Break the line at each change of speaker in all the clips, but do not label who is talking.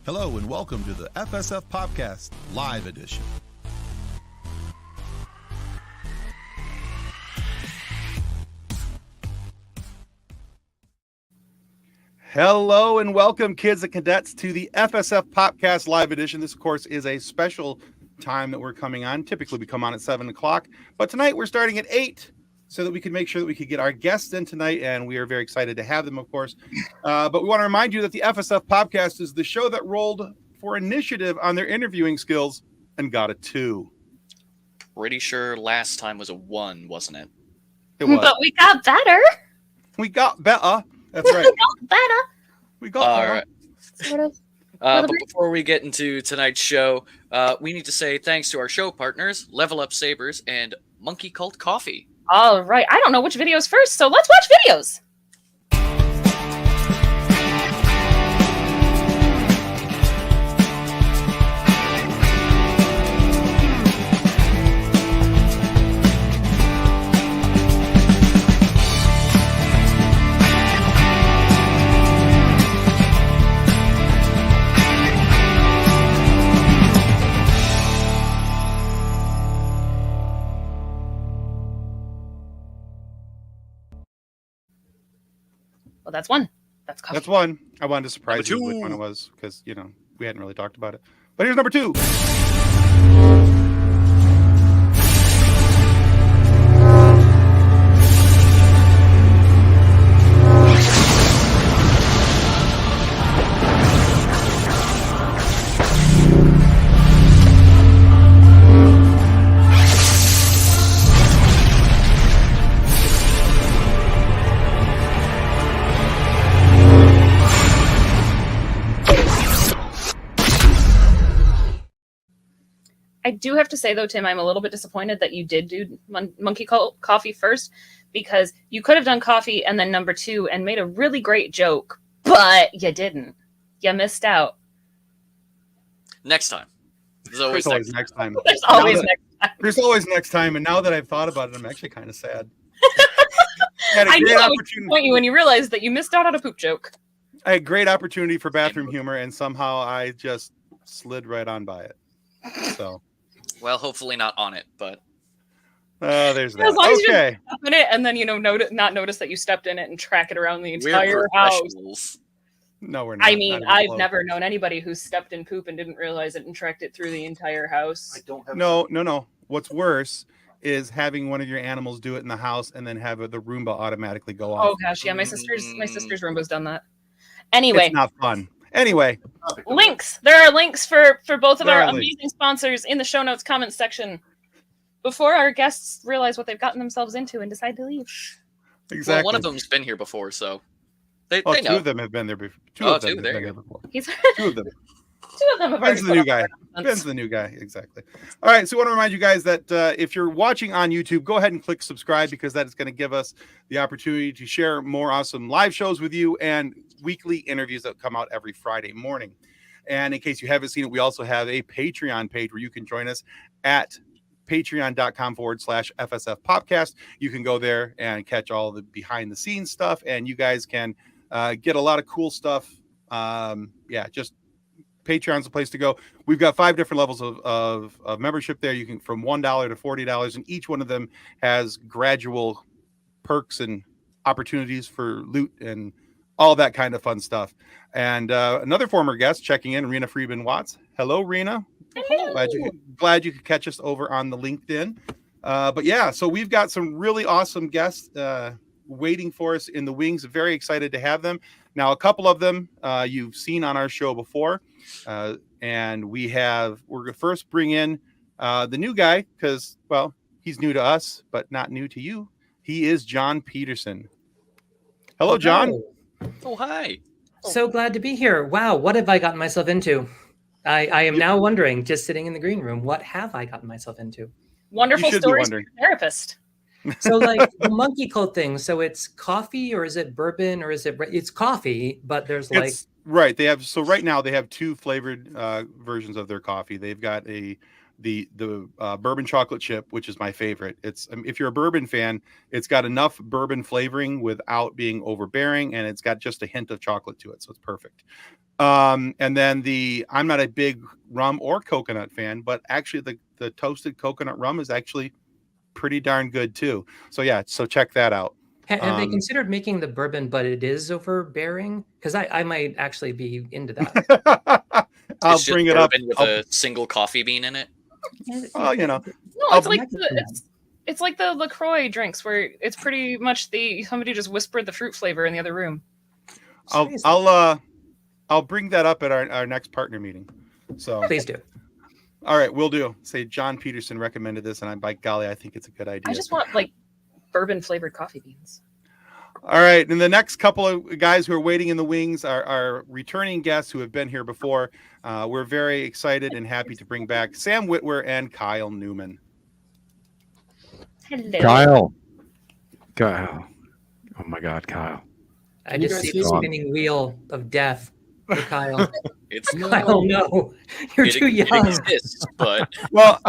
Hello and welcome to the FSF PopCast Live Edition. Hello and welcome, kids and cadets, to the FSF PopCast Live Edition. This, of course, is a special time that we're coming on. Typically, we come on at 7 o'clock, but tonight we're starting at 8 so that we can make sure that we could get our guests in tonight, and we are very excited to have them, of course. But we want to remind you that the FSF PopCast is the show that rolled for initiative on their interviewing skills and got a 2.
Pretty sure last time was a 1, wasn't it?
It was.
But we got better.
We got better. That's right.
We got better.
We got better.
Right.
Sort of.
But before we get into tonight's show, we need to say thanks to our show partners, Level Up Sabers and Monkey Cult Coffee.
All right. I don't know which video's first, so let's watch videos. Well, that's one. That's coffee.
That's one. I wanted to surprise you
Number
which
two.
one it was because, you know, we hadn't really talked about it. But here's number 2.
I do have to say, though, Tim, I'm a little bit disappointed that you did do Monkey Cult Coffee first, because you could have done coffee and then number 2 and made a really great joke, but you didn't. You missed out.
Next time. There's
There's always next time.
There's always next time.
There's always next time. And now that I've thought about it, I'm actually kind of sad.
I knew I would disappoint you when you realized that you missed out on a poop joke.
I had great opportunity for bathroom humor, and somehow I just slid right on by it. So,
Well, hopefully not on it, but
there's that.
As long as you
Okay.
step in it and then, not notice that you stepped in it and track it around the
we're
entire house.
professionals.
No, we're not.
I mean,
Not even
I've
close.
never known anybody who stepped in poop and didn't realize it and tracked it through the entire house.
No. What's worse is having one of your animals do it in the house and then have the Roomba automatically go off.
Oh gosh, yeah, my sister's Roomba's done that. Anyway,
It's not fun. Anyway,
links. There are links for both of
There
our
are
amazing
links.
sponsors in the show notes comments section before our guests realize what they've gotten themselves into and decide to leave.
exactly.
Well, one of them's been here before, so they
Well,
know.
2 of them have been there before. 2
Oh,
of them
two,
have
there
been
you
there
go.
before.
He's
2 of them.
2 of them have already
Ben's the
put
new
up
guy.
their
Ben's
nonsense.
the new guy. Exactly. All right. So I want to remind you guys that if you're watching on YouTube, go ahead and click subscribe, because that is going to give us the opportunity to share more awesome live shows with you and weekly interviews that come out every Friday morning. And in case you haven't seen it, we also have a Patreon page where you can join us at patreon.com/FSF Popcast. You can go there and catch all the behind the scenes stuff, and you guys can get a lot of cool stuff. Just Patreon's the place to go. We've got 5 different levels of membership there. You can from $1 to $40, and each one of them has gradual perks and opportunities for loot and all that kind of fun stuff. And another former guest checking in, Rena Freeman Watts. Hello, Rena.
Hello.
Glad you could catch us over on the LinkedIn. But yeah, so we've got some really awesome guests waiting for us in the wings. Very excited to have them. Now, a couple of them you've seen on our show before. And we're going to first bring in the new guy because, well, he's new to us, but not new to you. He is Jon Peterson. Hello, Jon.
Oh, hi.
So glad to be here. Wow, what have I gotten myself into? I am now wondering, just sitting in the green room, what have I gotten myself into?
Wonderful
You should be
stories from
wondering.
your therapist.
So like the monkey cult thing, so it's coffee or is it bourbon or is it's coffee, but there's like
It's right. Right now they have 2 flavored versions of their coffee. They've got the bourbon chocolate chip, which is my favorite. It's if you're a bourbon fan, it's got enough bourbon flavoring without being overbearing, and it's got just a hint of chocolate to it, so it's perfect. And then I'm not a big rum or coconut fan, but actually the toasted coconut rum is actually pretty darn good too. So yeah, so check that out.
Have they considered making the bourbon, but it is overbearing? Because I might actually be into that.
I'll bring it up
with a single coffee bean in it.
Oh, you know,
No, it's like the LaCroix drinks where it's pretty much somebody just whispered the fruit flavor in the other room.
I'll bring that up at our next partner meeting. So
please do.
All right, we'll do. Say Jon Peterson recommended this, and by golly, I think it's a good idea.
I just want like bourbon flavored coffee beans.
All right, and the next couple of guys who are waiting in the wings are returning guests who have been here before. We're very excited and happy to bring back Sam Witwer and Kyle Newman.
Hello.
Kyle. Oh my God, Kyle.
I just see the spinning wheel of death for Kyle.
It's
Kyle, no, you're too young.
It exists, but
well,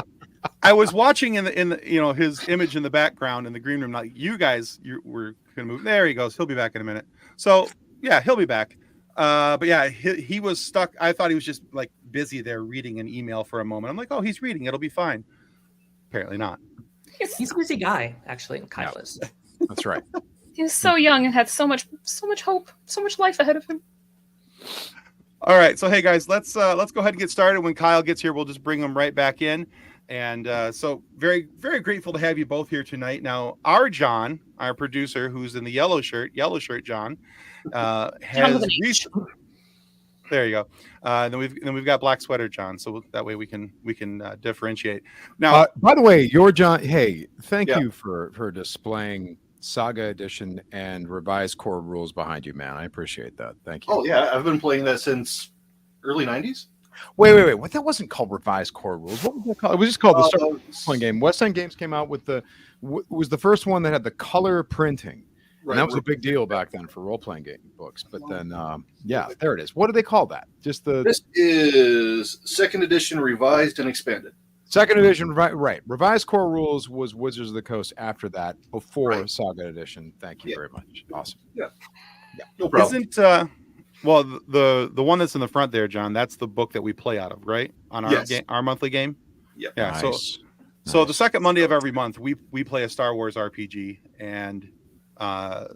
I was watching in the his image in the background in the green room. Like you guys, we're gonna move. There he goes. He'll be back in a minute. So yeah, he'll be back. But yeah, he was stuck. I thought he was just like busy there reading an email for a moment. I'm like, oh, he's reading. It'll be fine. Apparently not.
He's a busy guy, actually. Kyle is.
That's right.
He was so young and had so much hope, so much life ahead of him.
All right, so hey guys, let's go ahead and get started. When Kyle gets here, we'll just bring him right back in. And so very, very grateful to have you both here tonight. Now, our John, our producer, who's in the yellow shirt John, has there you go. Then we've got black sweater John, so that way we can differentiate. Now,
by the way, your John. Hey, thank you for displaying Saga Edition and revised core rules behind you, man. I appreciate that. Thank you.
Oh yeah, I've been playing that since early '90s.
Wait. What? That wasn't called revised core rules. What was that called? It was just called the Start game. West End Games came out with was the first one that had the color printing. Right. And that was a big deal back then for role-playing game books. But then, there it is. What do they call that? This
is second edition, revised and expanded.
Second edition, right. Revised core rules was Wizards of the Coast after that, before Saga Edition. Thank you very much. Awesome.
Yeah. No problem.
Isn't the one that's in the front there, John? That's the book that we play out of, right? On our our monthly game.
Yeah.
Yeah.
Nice.
So the second Monday of every month, we play a Star Wars RPG, and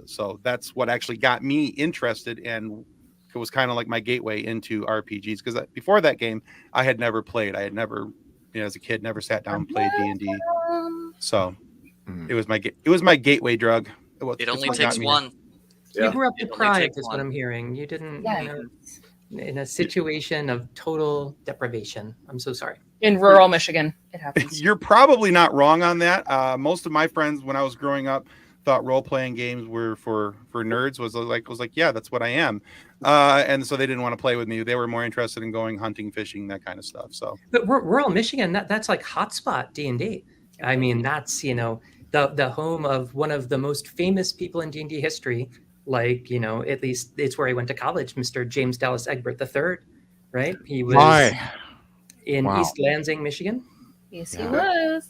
so that's what actually got me interested, and it was kind of like my gateway into RPGs, because before that game, I had never played. I had never, as a kid, never sat down and played D&D. So it was my gateway drug.
It only takes one.
Yeah. You grew up deprived, is what I'm hearing. You didn't, in a situation of total deprivation. I'm so sorry.
In rural Michigan, it happens.
You're probably not wrong on that. Most of my friends, when I was growing up, thought role-playing games were for nerds. Was like, yeah, that's what I am. And so they didn't want to play with me. They were more interested in going hunting, fishing, that kind of stuff. So,
but rural Michigan, that's like hotspot D&D. I mean, that's the home of one of the most famous people in D&D history. Like, at least it's where he went to college, Mr. James Dallas Egbert III, right? He was in East Lansing, Michigan.
Yes, he was.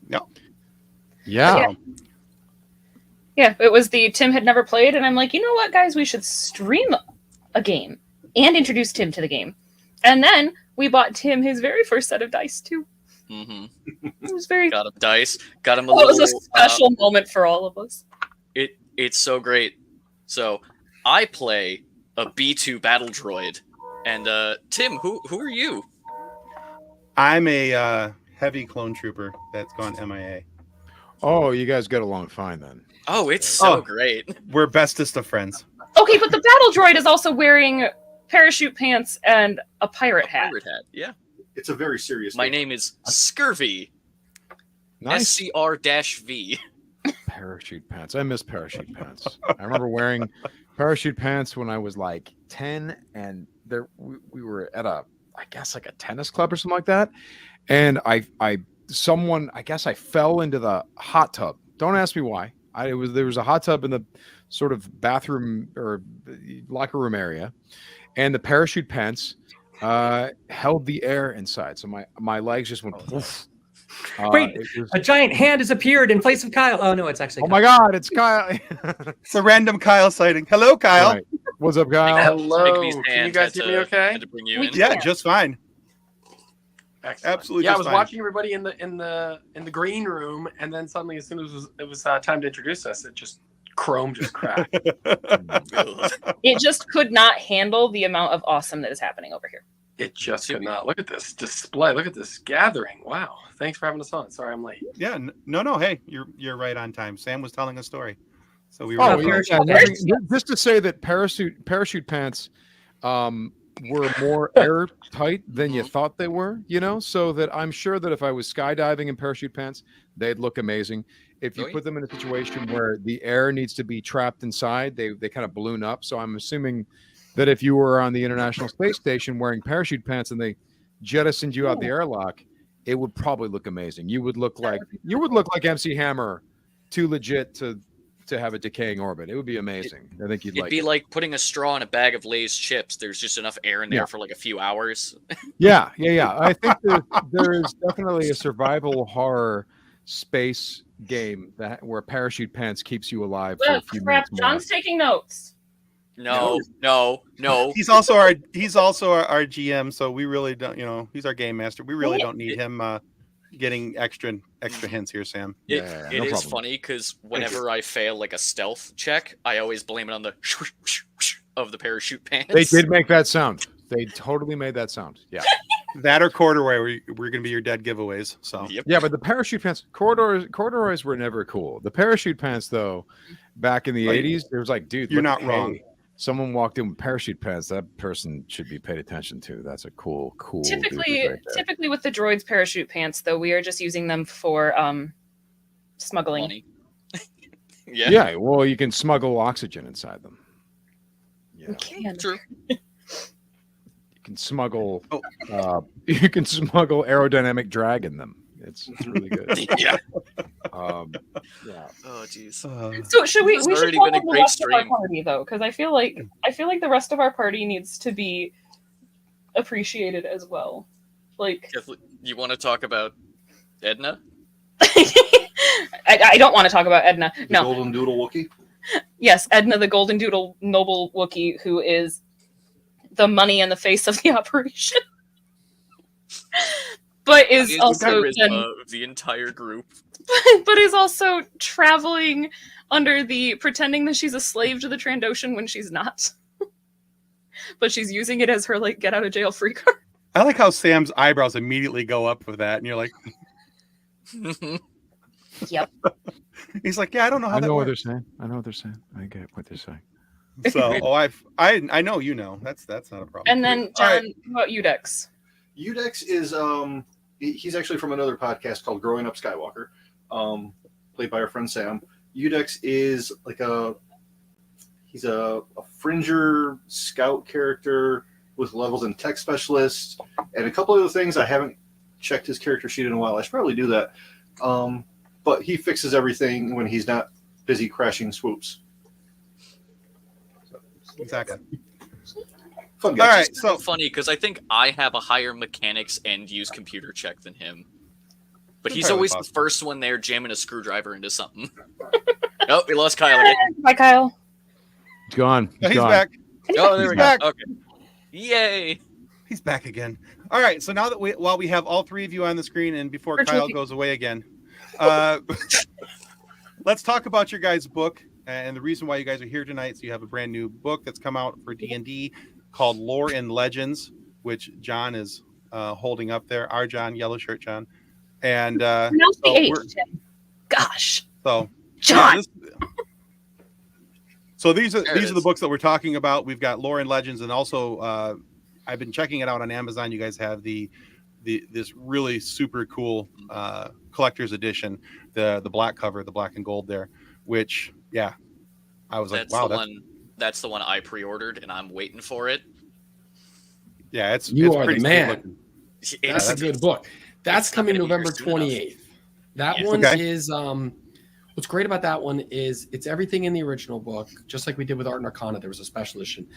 No.
Yeah.
Yeah, it was Tim had never played, and I'm like, you know what, guys, we should stream a game and introduce Tim to the game. And then we bought Tim his very first set of dice, too.
Mm-hmm.
It was very...
Got him dice. Got him
it was a special moment for all of us.
It's so great. So, I play a B2 battle droid. And, Tim, who are you?
I'm a heavy clone trooper that's gone MIA.
Oh, you guys get along fine then.
Oh, it's so great.
We're bestest of friends.
Okay, but the battle droid is also wearing parachute pants and a pirate hat.
Yeah.
It's a very serious
My name is Scurvy.
Nice.
SCR-V.
Parachute pants. I miss parachute pants. I remember wearing parachute pants when I was like 10, and we were at a tennis club or something like that. And I fell into the hot tub. Don't ask me why. There was a hot tub in the sort of bathroom or locker room area, and the parachute pants held the air inside. So my legs just went poof.
Wait, a giant hand has appeared in place of Kyle. Oh no, it's actually Kyle.
My God, it's Kyle.
It's a random Kyle sighting. Hello, Kyle.
What's up, Kyle?
Hello.
Bigby's
Can
hand
you guys
had
hear me
to-
okay?
had to bring you
We
in.
Yeah, just fine.
Excellent.
Absolutely
Yeah, I
just
was
fine.
watching everybody in the green room, and then suddenly, as soon as it was time to introduce us, Chrome just cracked.
It just could not handle the amount of awesome that is happening over here.
It just could not. Look at this display. Look at this gathering. Wow. Thanks for having us on. Sorry, I'm late.
Yeah, no. Hey, you're right on time. Sam was telling a story, so we were.
Oh,
on
yeah,
time.
just to say that parachute pants were more airtight than you thought they were, so that I'm sure that if I was skydiving in parachute pants, they'd look amazing. If you put them in a situation where the air needs to be trapped inside, they kind of balloon up. So I'm assuming that if you were on the International Space Station wearing parachute pants and they jettisoned you out the airlock, it would probably look amazing. You would look like MC Hammer, too legit to have a decaying orbit. It would be amazing. I think you'd
It'd
like
be
it.
like putting a straw in a bag of Lay's chips. There's just enough air in there for like a few hours.
Yeah. I think there is definitely a survival horror space game where parachute pants keeps you alive for a few
Crap,
minutes more.
John's taking notes.
No.
He's also our GM, so we really don't. He's our game master. We really don't need him getting extra hints here, Sam.
It
no
is
problem.
funny because whenever I fail like a stealth check, I always blame it on the of the parachute pants.
They did make that sound. They totally made that sound. Yeah.
That or corduroy, we're going to be your dead giveaways. So
Yep.
Yeah, but the parachute pants, corduroys were never cool. The parachute pants, though, back in the 80s, there was like, dude,
You're
look,
not wrong.
Someone walked in with parachute pants. That person should be paid attention to. That's a cool.
Typically,
right there.
typically with the droids parachute pants, though, we are just using them for smuggling.
Money. Yeah.
Yeah, well, you can smuggle oxygen inside them. Yeah,
We can.
True.
you can smuggle. You can smuggle aerodynamic drag in them. It's really good.
Yeah.
Yeah.
Oh jeez.
So should we?
This has
We should
already
call
been a
the
great
rest of our
stream.
party though, because I feel like the rest of our party needs to be appreciated as well. Like,
You want to talk about Edna?
I don't want to talk about Edna.
The
No.
Golden Doodle Wookiee.
Yes, Edna, the Golden Doodle noble Wookiee, who is the money and the face of the operation, but is
He
also
the charisma of the entire group.
but is also traveling under the pretending that she's a slave to the Trandoshan when she's not. But she's using it as her like get out of jail free card.
I like how Sam's eyebrows immediately go up with that, and you're like,
Yep.
he's like, yeah, I don't know how
I
that
know what
works.
they're saying. I know what they're saying. I get what they're saying.
So, I know that's not a problem.
And then
All
John,
right.
what about Udex?
Udex is he's actually from another podcast called Growing Up Skywalker, played by our friend Sam. Udex is like he's a fringer scout character with levels and tech specialist and a couple other things. I haven't checked his character sheet in a while. I should probably do that. But he fixes everything when he's not busy crashing swoops.
Exactly.
Fun
All
guy.
right, so
Funny because I think I have a higher mechanics and use computer check than him. But he's
Entirely
always
possible.
the first one there jamming a screwdriver into something. Oh, we lost Kyle again.
Bye, Kyle.
It's gone.
he's
gone.
back.
Oh, there we
He's back.
go. Okay. Yay.
He's back again. All right. So now that while we have all three of you on the screen, and before
We're
Kyle
joking.
goes away again, let's talk about your guys' book and the reason why you guys are here tonight. So you have a brand new book that's come out for D&D called Lore and Legends, which John is holding up there. Our John, yellow shirt John, and
Pronounce the
so
H,
we're-
Tim. Gosh.
so
John.
yeah, so these are
There it
the
is.
books that we're talking about. We've got Lore and Legends, and also I've been checking it out on Amazon. You guys have this really super cool collector's edition, the black cover, the black and gold there, which I was
That's
like, wow,
the one. That's the one I pre-ordered, and I'm waiting for it.
it's
You
it's
are the
pretty sweet
man.
looking.
That's a
It's-
good book. That's
it's not
coming
gonna be here
November
soon enough.
28th. That
Yeah.
one
Okay.
is what's great about that one is it's everything in the original book, just like we did with Art and Arcana. There was a special edition.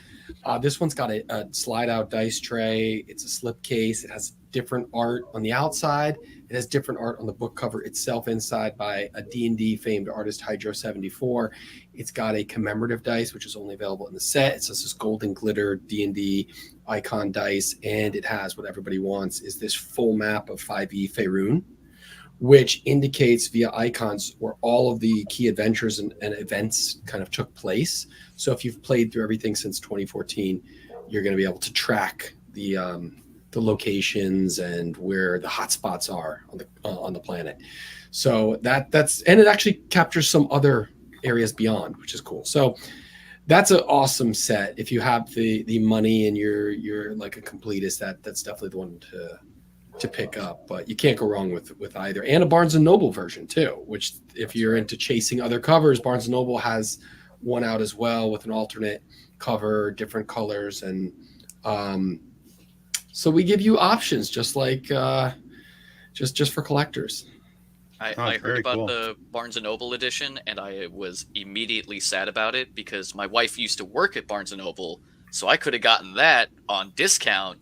This one's got a slide out dice tray. It's a slip case. It has different art on the outside. It has different art on the book cover itself inside by a D&D famed artist, Hydro74. It's got a commemorative dice, which is only available in the set. It's just this golden glitter D&D icon dice, and it has what everybody wants is this full map of 5e Faerun, which indicates via icons where all of the key adventures and events kind of took place. So if you've played through everything since 2014, you're going to be able to track the locations and where the hotspots are on the planet. So that's and it actually captures some other areas beyond, which is cool. So that's an awesome set. If you have the money and you're like a completist, that's definitely the one to pick up. But you can't go wrong with either. And a Barnes and Noble version too, which if you're into chasing other covers, Barnes and Noble has one out as well with an alternate cover, different colors, and so we give you options, just like just for collectors.
I heard about the Barnes & Noble edition, and I was immediately sad about it because my wife used to work at Barnes & Noble, so I could have gotten that on discount.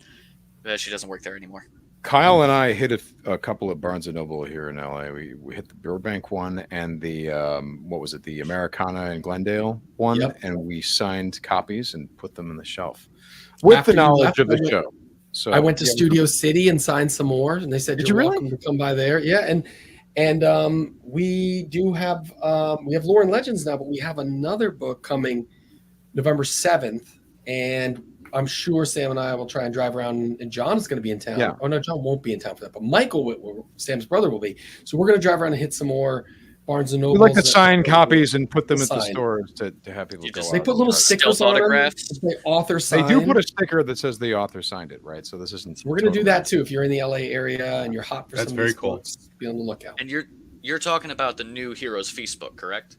But she doesn't work there anymore.
Kyle and I hit a couple of Barnes & Noble here in LA. We hit the Burbank one and the what was it, the Americana in Glendale one, and we signed copies and put them on the shelf with
After
the knowledge of the show. So
I went to Studio City and signed some more, and they said you're welcome to come by there. Yeah, and we do have Lore and Legends now, but we have another book coming November 7th, and I'm sure Sam and I will try and drive around, and John is going to be in town.
Yeah.
Oh no, John won't be in town for that, but Michael Witwer, Sam's brother, will be. So we're going to drive around and hit some more Barnes and Noble.
We like to sign copies and put them at the stores to have people go out.
They put little stickers on autographs. They author sign.
They do put a sticker that says the author signed it, right? So this isn't.
So we're going to do that too. If you're in the LA area and you're hot for
That's
some
very
of these
cool.
books, be on the lookout.
And you're talking about the new Heroes Feast book, correct?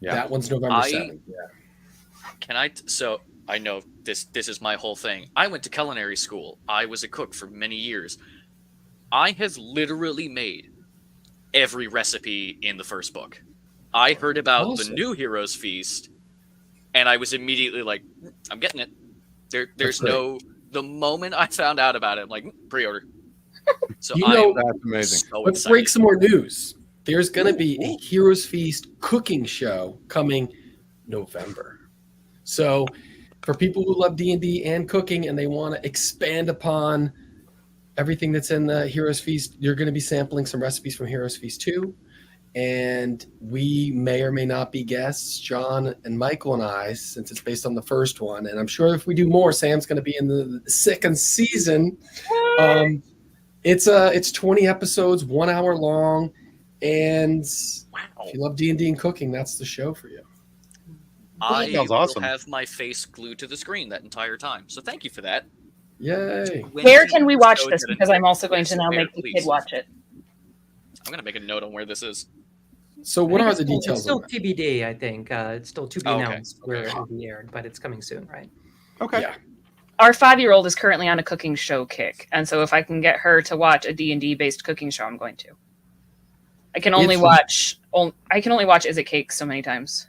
Yeah.
That one's November 7th. Yeah.
So I know this is my whole thing. I went to culinary school. I was a cook for many years. I have literally made every recipe in the first book. I heard about the new Heroes Feast, and I was immediately like, I'm getting it. There's the moment I found out about it, I'm like, pre-order. So
that's amazing.
So
Let's break some more news. There's going to be a Heroes Feast cooking show coming November. So for people who love D&D and cooking and they want to expand upon everything that's in the Heroes Feast, you're going to be sampling some recipes from Heroes Feast 2. And we may or may not be guests, John and Michael and I, since it's based on the first one. And I'm sure if we do more, Sam's going to be in the second season. It's 20 episodes, 1 hour long. And if you love D&D and cooking, that's the show for you.
I
sounds awesome.
will have my face glued to the screen that entire time. So thank you for that.
Yay.
Where can we watch this? Because I'm also going to now make the kid watch it.
I'm going to make a note on where this is.
So what are the
It's
details?
still
of that?
TBD, I think. It's still to be
Okay.
announced where it will be aired, but it's coming soon, right?
Okay.
Yeah.
Our 5-year-old is currently on a cooking show kick, and so if I can get her to watch a D&D based cooking show, I'm going to. I can only watch Is It Cake so many times.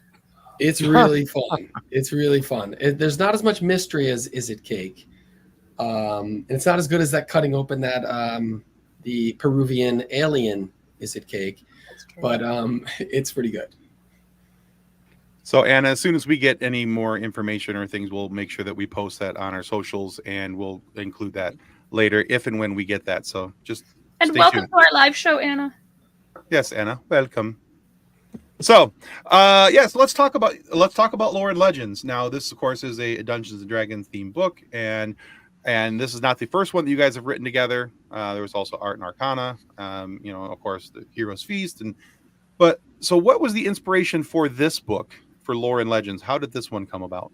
It's really fun. It's really fun. There's not as much mystery as Is It Cake. And it's not as good as that cutting open that the Peruvian alien Is It Cake, but it's pretty good.
So, Anna, as soon as we get any more information or things, we'll make sure that we post that on our socials, and we'll include that later if and when we get that. So just
And
stay
welcome
tuned.
to our live show, Anna.
Yes, Anna, welcome. So, yes, let's talk about Lore and Legends. Now, this, of course, is a Dungeons and Dragons themed book, and this is not the first one that you guys have written together. There was also Art and Arcana, of course, the Heroes Feast, but so what was the inspiration for this book for Lore and Legends? How did this one come about?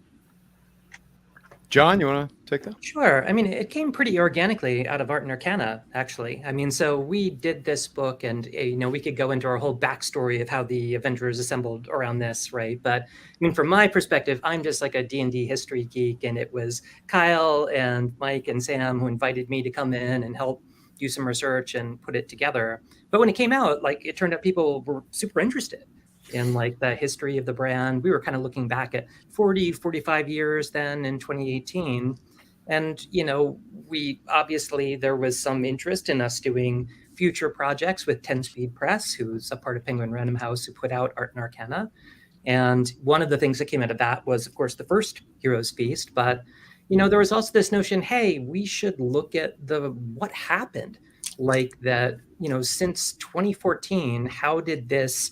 John, you want to take that?
Sure. I mean, it came pretty organically out of Art and Arcana, actually. I mean, so we did this book and, we could go into our whole backstory of how the Avengers assembled around this, right? But, I mean, from my perspective, I'm just like a D&D history geek, and it was Kyle and Mike and Sam who invited me to come in and help do some research and put it together. But when it came out, it turned out people were super interested in the history of the brand. We were kind of looking back at 40, 45 years then in 2018. And, we obviously, there was some interest in us doing future projects with 10 Speed Press, who's a part of Penguin Random House, who put out Art and Arcana. And one of the things that came out of that was, of course, the first Heroes Feast. But, there was also this notion, hey, we should look at what happened. Like that, since 2014, how did this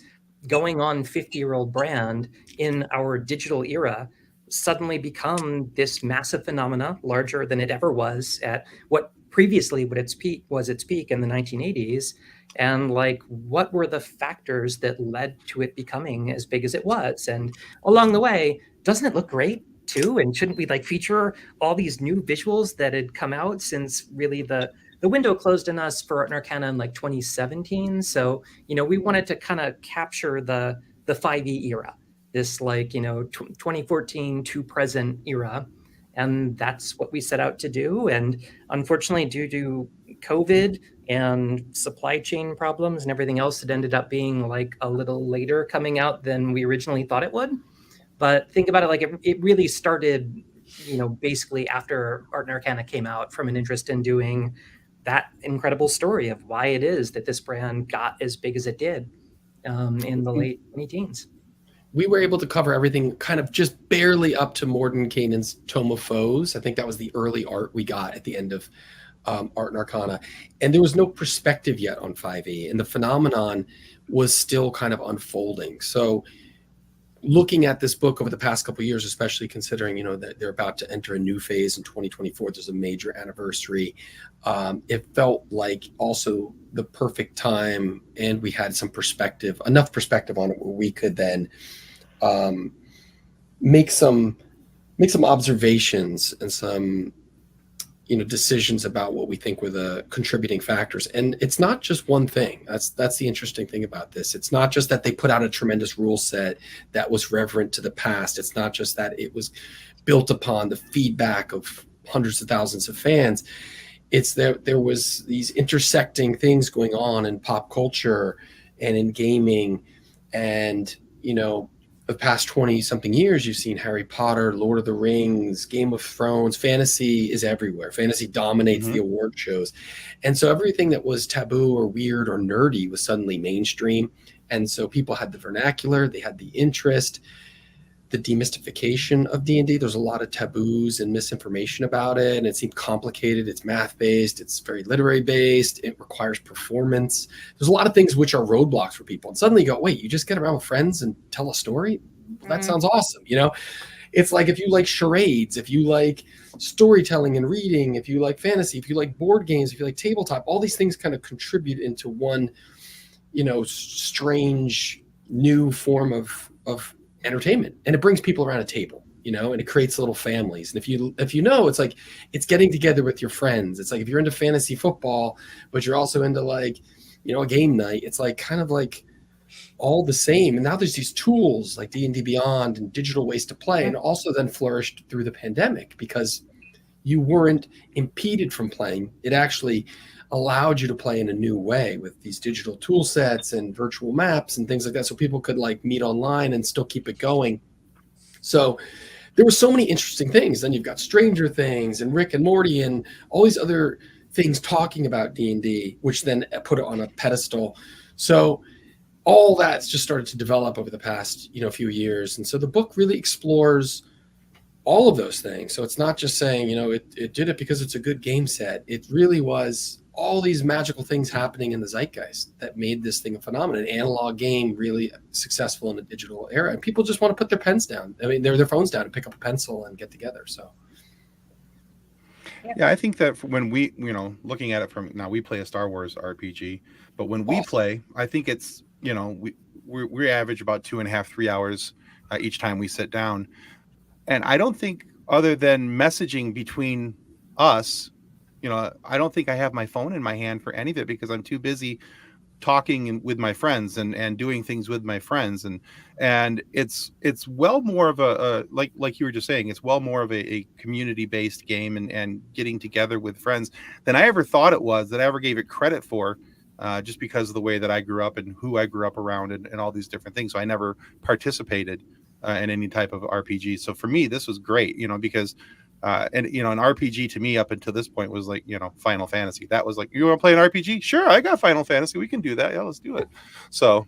going on 50-year-old brand in our digital era suddenly become this massive phenomena, larger than it ever was at what previously what its peak in the 1980s? And like, what were the factors that led to it becoming as big as it was? And along the way, doesn't it look great too? And shouldn't we like feature all these new visuals that had come out since really the window closed on us for Art and Arcana in like 2017? So, we wanted to kind of capture the 5e era, this like, 2014 to present era. And that's what we set out to do. And unfortunately, due to COVID and supply chain problems and everything else, it ended up being like a little later coming out than we originally thought it would. But think about it, like it really started, basically after Art and Arcana came out, from an interest in doing that incredible story of why it is that this brand got as big as it did in the late 20-teens.
We were able to cover everything kind of just barely up to Mordenkainen's Tome of Foes. I think that was the early art we got at the end of Art and Arcana. And there was no perspective yet on 5e, and the phenomenon was still kind of unfolding. So looking at this book over the past couple of years, especially considering, that they're about to enter a new phase in 2024, there's a major anniversary. It felt like also the perfect time, and we had enough perspective on it where we could then make some observations and some decisions about what we think were the contributing factors. And it's not just one thing. That's the interesting thing about this. It's not just that they put out a tremendous rule set that was reverent to the past. It's not just that it was built upon the feedback of hundreds of thousands of fans. It's that there was these intersecting things going on in pop culture and in gaming. And, the past 20 something years, you've seen Harry Potter, Lord of the Rings, Game of Thrones. Fantasy is everywhere. Fantasy dominates the award shows. And so everything that was taboo or weird or nerdy was suddenly mainstream. And so people had the vernacular, they had the interest, the demystification of D&D. There's a lot of taboos and misinformation about it, and it seemed complicated. It's math-based. It's very literary-based. It requires performance. There's a lot of things which are roadblocks for people. And suddenly you go, wait, you just get around with friends and tell a story? That sounds awesome, It's like if you like charades, if you like storytelling and reading, if you like fantasy, if you like board games, if you like tabletop, all these things kind of contribute into one, strange new form of entertainment, and it brings people around a table, and it creates little families. And if you it's like it's getting together with your friends. It's like if you're into fantasy football, but you're also into like, a game night, it's like kind of like all the same. And now there's these tools like D&D Beyond and digital ways to play, and also then flourished through the pandemic because you weren't impeded from playing. It actually allowed you to play in a new way with these digital tool sets and virtual maps and things like that. So people could like meet online and still keep it going. So there were so many interesting things. Then you've got Stranger Things and Rick and Morty and all these other things talking about D&D, which then put it on a pedestal. So all that's just started to develop over the past, few years. And so the book really explores all of those things. So it's not just saying, it did it because it's a good game set. It really was all these magical things happening in the zeitgeist that made this thing a phenomenon. An analog game really successful in the digital era. And people just want to put their pens down. I mean, their phones down and pick up a pencil and get together. So.
Yeah, I think that when we, looking at it from now, we play a Star Wars RPG, but when we play, I think it's, we average about 2.5, 3 hours each time we sit down. And I don't think, other than messaging between us, I don't think I have my phone in my hand for any of it because I'm too busy talking with my friends and doing things with my friends. And it's well more of a like you were just saying, it's well more of a community-based game and getting together with friends than I ever thought it was, that I ever gave it credit for, just because of the way that I grew up and who I grew up around and all these different things. So I never participated in any type of RPG. So for me, this was great, because And an RPG to me up until this point was like, Final Fantasy. That was like, you want to play an RPG? Sure, I got Final Fantasy. We can do that. Yeah, let's do it. So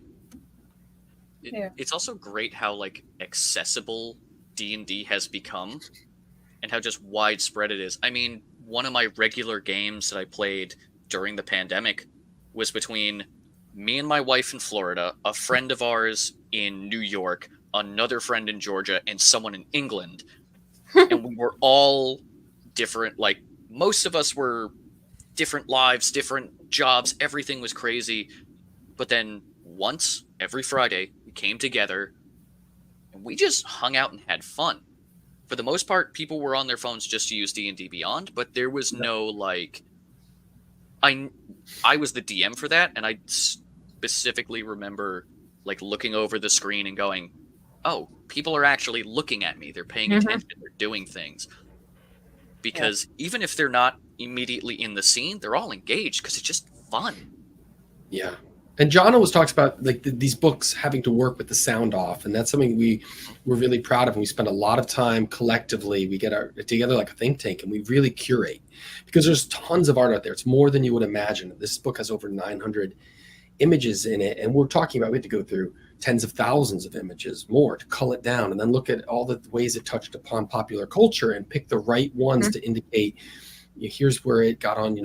it's also great how like accessible D&D has become, and how just widespread it is. I mean, one of my regular games that I played during the pandemic was between me and my wife in Florida, a friend of ours in New York, another friend in Georgia, and someone in England. And we were all different. Like, most of us were different lives, different jobs. Everything was crazy. But then once every Friday, we came together and we just hung out and had fun. For the most part, people were on their phones just to use D&D Beyond, but there was no, like... I was the DM for that, and I specifically remember, like, looking over the screen and going, oh, people are actually looking at me. They're paying attention. They're doing things. Because even if they're not immediately in the scene, they're all engaged because it's just fun.
Yeah. And John always talks about like these books having to work with the sound off. And that's something we're really proud of. And we spend a lot of time collectively. We get together like a think tank and we really curate because there's tons of art out there. It's more than you would imagine. This book has over 900 images in it. And we're talking about, we had to go through tens of thousands of images more to cull it down and then look at all the ways it touched upon popular culture and pick the right ones to indicate, here's where it got on,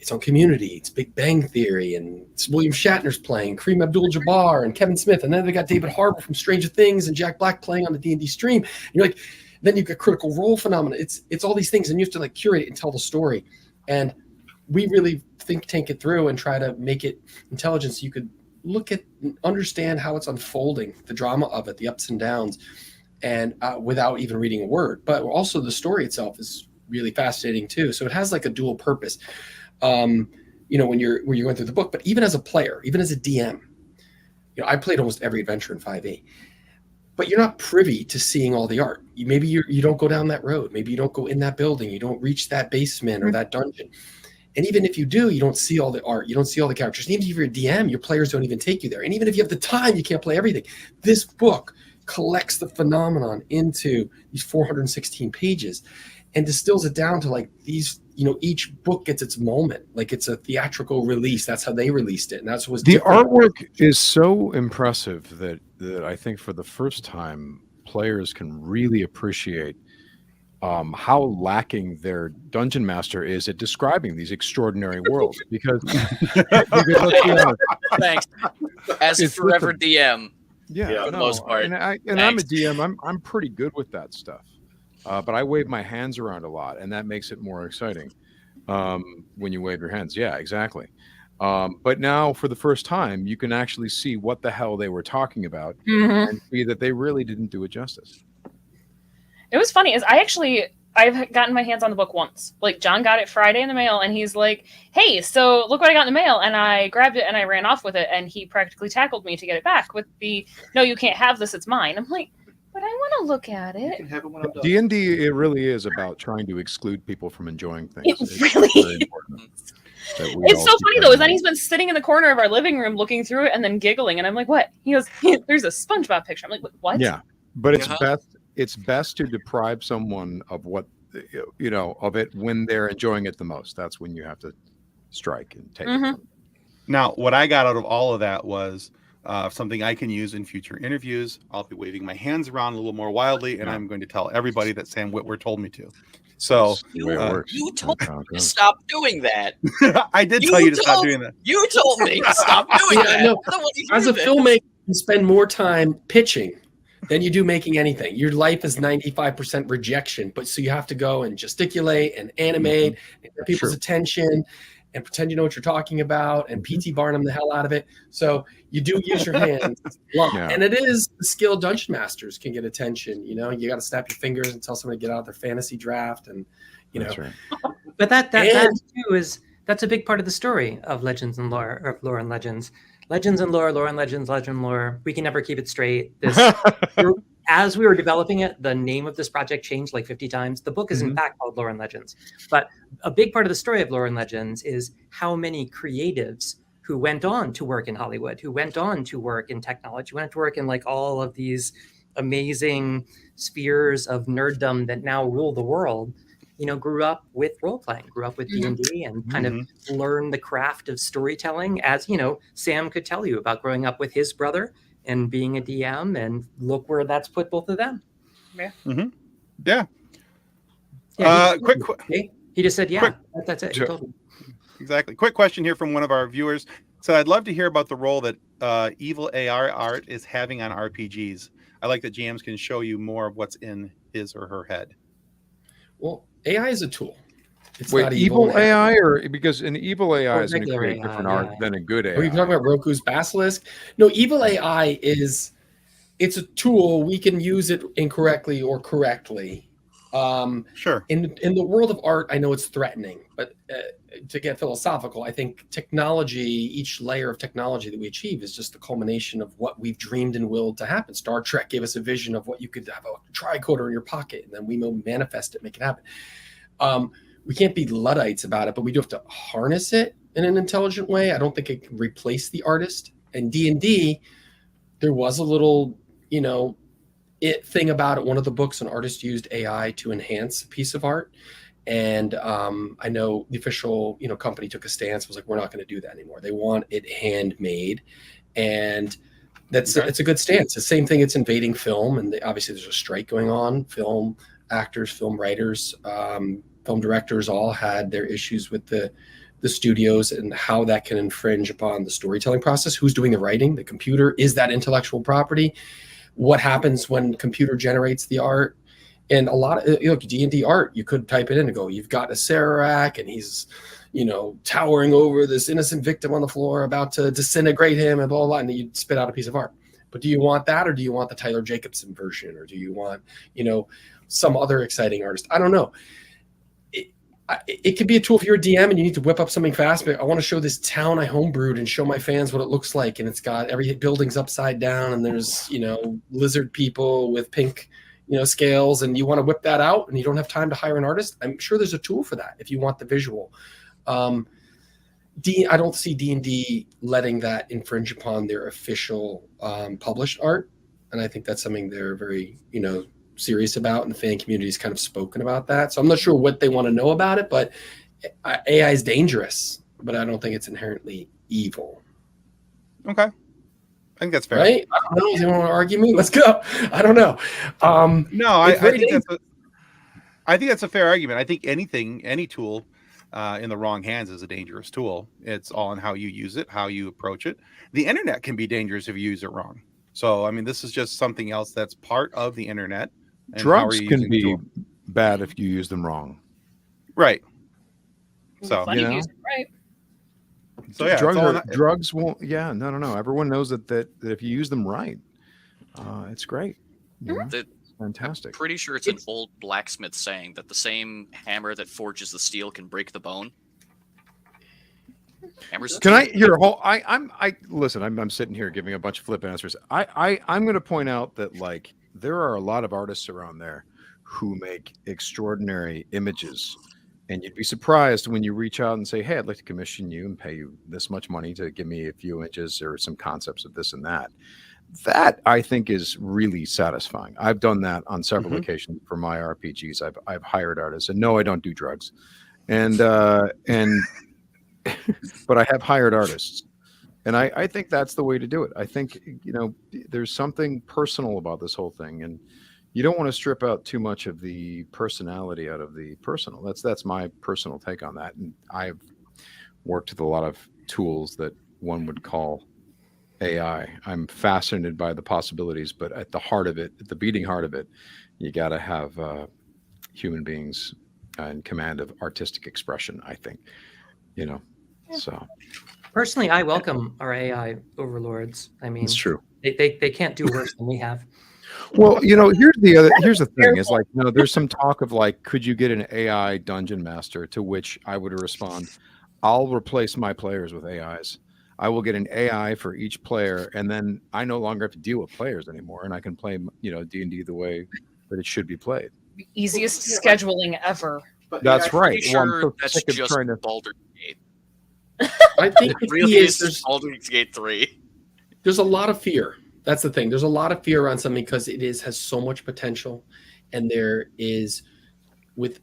it's on Community, it's Big Bang Theory, and it's William Shatner's playing, Kareem Abdul-Jabbar and Kevin Smith, and then they got David Harbour from Stranger Things and Jack Black playing on the D&D stream. And you're like, then you get Critical Role phenomena. It's all these things, and you have to like curate it and tell the story. And we really think tank it through and try to make it intelligent so you could look at and understand how it's unfolding, the drama of it, the ups and downs, and without even reading a word. But also the story itself is really fascinating too. So it has like a dual purpose, when you're going through the book, but even as a player, even as a DM, I played almost every adventure in 5e, but you're not privy to seeing all the art. Maybe you don't go down that road. Maybe you don't go in that building. You don't reach that basement or that dungeon. And even if you do, you don't see all the art. You don't see all the characters. And even if you're a DM, your players don't even take you there. And even if you have the time, you can't play everything. This book collects the phenomenon into these 416 pages and distills it down to like these, each book gets its moment. Like it's a theatrical release. That's how they released it. And that's what's
the
different.
Artwork is so impressive that I think for the first time, players can really appreciate how lacking their dungeon master is at describing these extraordinary worlds. Because let's be honest,
Thanks. As
It's
forever
different.
DM,
yeah,
for the most part.
And I'm a DM. I'm pretty good with that stuff. But I wave my hands around a lot, and that makes it more exciting when you wave your hands. Yeah, exactly. But now, for the first time, you can actually see what the hell they were talking about and see that they really didn't do it justice.
It was funny, I've gotten my hands on the book once. Like, John got it Friday in the mail, and he's like, hey, so look what I got in the mail. And I grabbed it, and I ran off with it, and he practically tackled me to get it back with the, no, you can't have this, it's mine. I'm like, but I want to look at
You
it.
can have it when I'm done.
D&D, it really is about trying to exclude people from enjoying things.
It really
very important that we
It's
all
so
keep
funny,
that
though,
in
is then
mind.
he's been sitting in the corner of our living room looking through it and then giggling, and I'm like, what? He goes, there's a SpongeBob picture. I'm like, what?
Yeah, but
Uh-huh.
it's best to deprive someone of what of it when they're enjoying it the most. That's when you have to strike and take it.
now what I got out of all of that was something I can use in future interviews. I'll be waving my hands around a little more wildly, and
Yeah.
I'm going to tell everybody that Sam Witwer told me to. So
That's the way it works.
You told
That's how it
me to
goes.
stop doing that.
I did
You
tell you to stop
told-
doing that.
You told me to stop doing
Yeah,
that.
I know.
I don't want to
As
hear
a
this.
filmmaker, you spend more time pitching than you do making anything. Your life is 95% rejection, but so you have to go and gesticulate and animate and get people's
Sure.
attention and pretend you know what you're talking about and P.T. Barnum the hell out of it. So you do use your hands a lot.
Yeah.
And it is the skilled dungeon masters can get attention. You got to snap your fingers and tell somebody to get out of their fantasy draft. And,
That's right.
But that
And-
too that's a big part of the story of Legends and Lore, or Lore and Legends. Legends and Lore, Lore and Legends, Legend and Lore. We can never keep it straight. As we were developing it, the name of this project changed like 50 times. The book is in fact called Lore and Legends. But a big part of the story of Lore and Legends is how many creatives who went on to work in Hollywood, who went on to work in technology, went to work in like all of these amazing spheres of nerddom that now rule the world, grew up with role playing, grew up with D&D, and kind of learned the craft of storytelling, as Sam could tell you about growing up with his brother and being a DM, and look where that's put both of them.
Yeah.
Yeah.
He just said, yeah, that's it.
Sure. Exactly. Quick question here from one of our viewers. So I'd love to hear about the role that evil AI art is having on RPGs. I like that GMs can show you more of what's in his or her head.
Well, AI is a tool. It's
Wait,
not
evil AI, or because an evil AI is going to create
AI,
different art than a good AI.
Are you talking about Roku's Basilisk? No, evil AI it's a tool. We can use it incorrectly or correctly.
Sure.
In the world of art, I know it's threatening, but to get philosophical, I think technology, each layer of technology that we achieve is just the culmination of what we've dreamed and willed to happen. Star Trek gave us a vision of what you could have a tricorder in your pocket, and then we will manifest it, make it happen. We can't be Luddites about it, but we do have to harness it in an intelligent way. I don't think it can replace the artist. And D&D, there was a little, thing about it. One of the books, an artist used AI to enhance a piece of art. And I know the official, company took a stance, was like, we're not going to do that anymore. They want it handmade. And it's a good stance. The same thing, it's invading film. And obviously there's a strike going on. Film actors, film writers, film directors all had their issues with the studios and how that can infringe upon the storytelling process. Who's doing the writing? The computer? Is that intellectual property? What happens when computer generates the art? And a lot of D&D art, you could type it in and go, you've got a Sararak and he's, towering over this innocent victim on the floor, about to disintegrate him and blah, blah, blah, and then you spit out a piece of art. But do you want that, or do you want the Tyler Jacobson version, or do you want, some other exciting artist? I don't know. It could be a tool if you're a DM and you need to whip up something fast, but I want to show this town I homebrewed and show my fans what it looks like. And it's got every building's upside down and there's, lizard people with pink, scales, and you want to whip that out and you don't have time to hire an artist. I'm sure there's a tool for that if you want the visual. I don't see D&D letting that infringe upon their official published art. And I think that's something they're very, serious about, and the fan community has kind of spoken about that. So I'm not sure what they want to know about it, but AI is dangerous, but I don't think it's inherently evil.
Okay. I think that's fair.
Right? I don't know. Does anyone want to argue me? Let's go. I don't know.
No, I think that's a fair argument. I think any tool in the wrong hands is a dangerous tool. It's all in how you use it, how you approach it. The internet can be dangerous if you use it wrong. So, I mean, this is just something else that's part of the internet.
Drugs can be bad if you use them wrong.
Right. So,
Use it right.
So yeah,
drugs won't. Yeah, no. Everyone knows that if you use them right, it's great. It's fantastic.
I'm pretty sure it's an old blacksmith saying that the same hammer that forges the steel can break the bone.
Can I hear a whole? Listen. I'm sitting here giving a bunch of flip answers. I'm going to point out that there are a lot of artists around there who make extraordinary images, and you'd be surprised when you reach out and say, "Hey, I'd like to commission you and pay you this much money to give me a few images or some concepts of this and that." That I think is really satisfying. I've done that on several occasions for my RPGs. I've hired artists, and no, I don't do drugs, and but I have hired artists. And I think that's the way to do it. I think, there's something personal about this whole thing, and you don't want to strip out too much of the personality out of the personal. That's my personal take on that. And I've worked with a lot of tools that one would call AI. I'm fascinated by the possibilities, but at the heart of it, at the beating heart of it, you got to have human beings in command of artistic expression, I think, so.
Personally, I welcome our AI overlords. I mean,
it's true.
They can't do worse than we have.
Well, here's the thing. Is there's some talk of could you get an AI dungeon master? To which I would respond, I'll replace my players with AIs. I will get an AI for each player, and then I no longer have to deal with players anymore, and I can play, D&D the way that it should be played.
The easiest scheduling ever.
That's right.
Sure, that's just Baldur's Gate.
I think
really is Baldur's Gate 3.
There's a lot of fear. That's the thing. There's a lot of fear around something because has so much potential, and there is with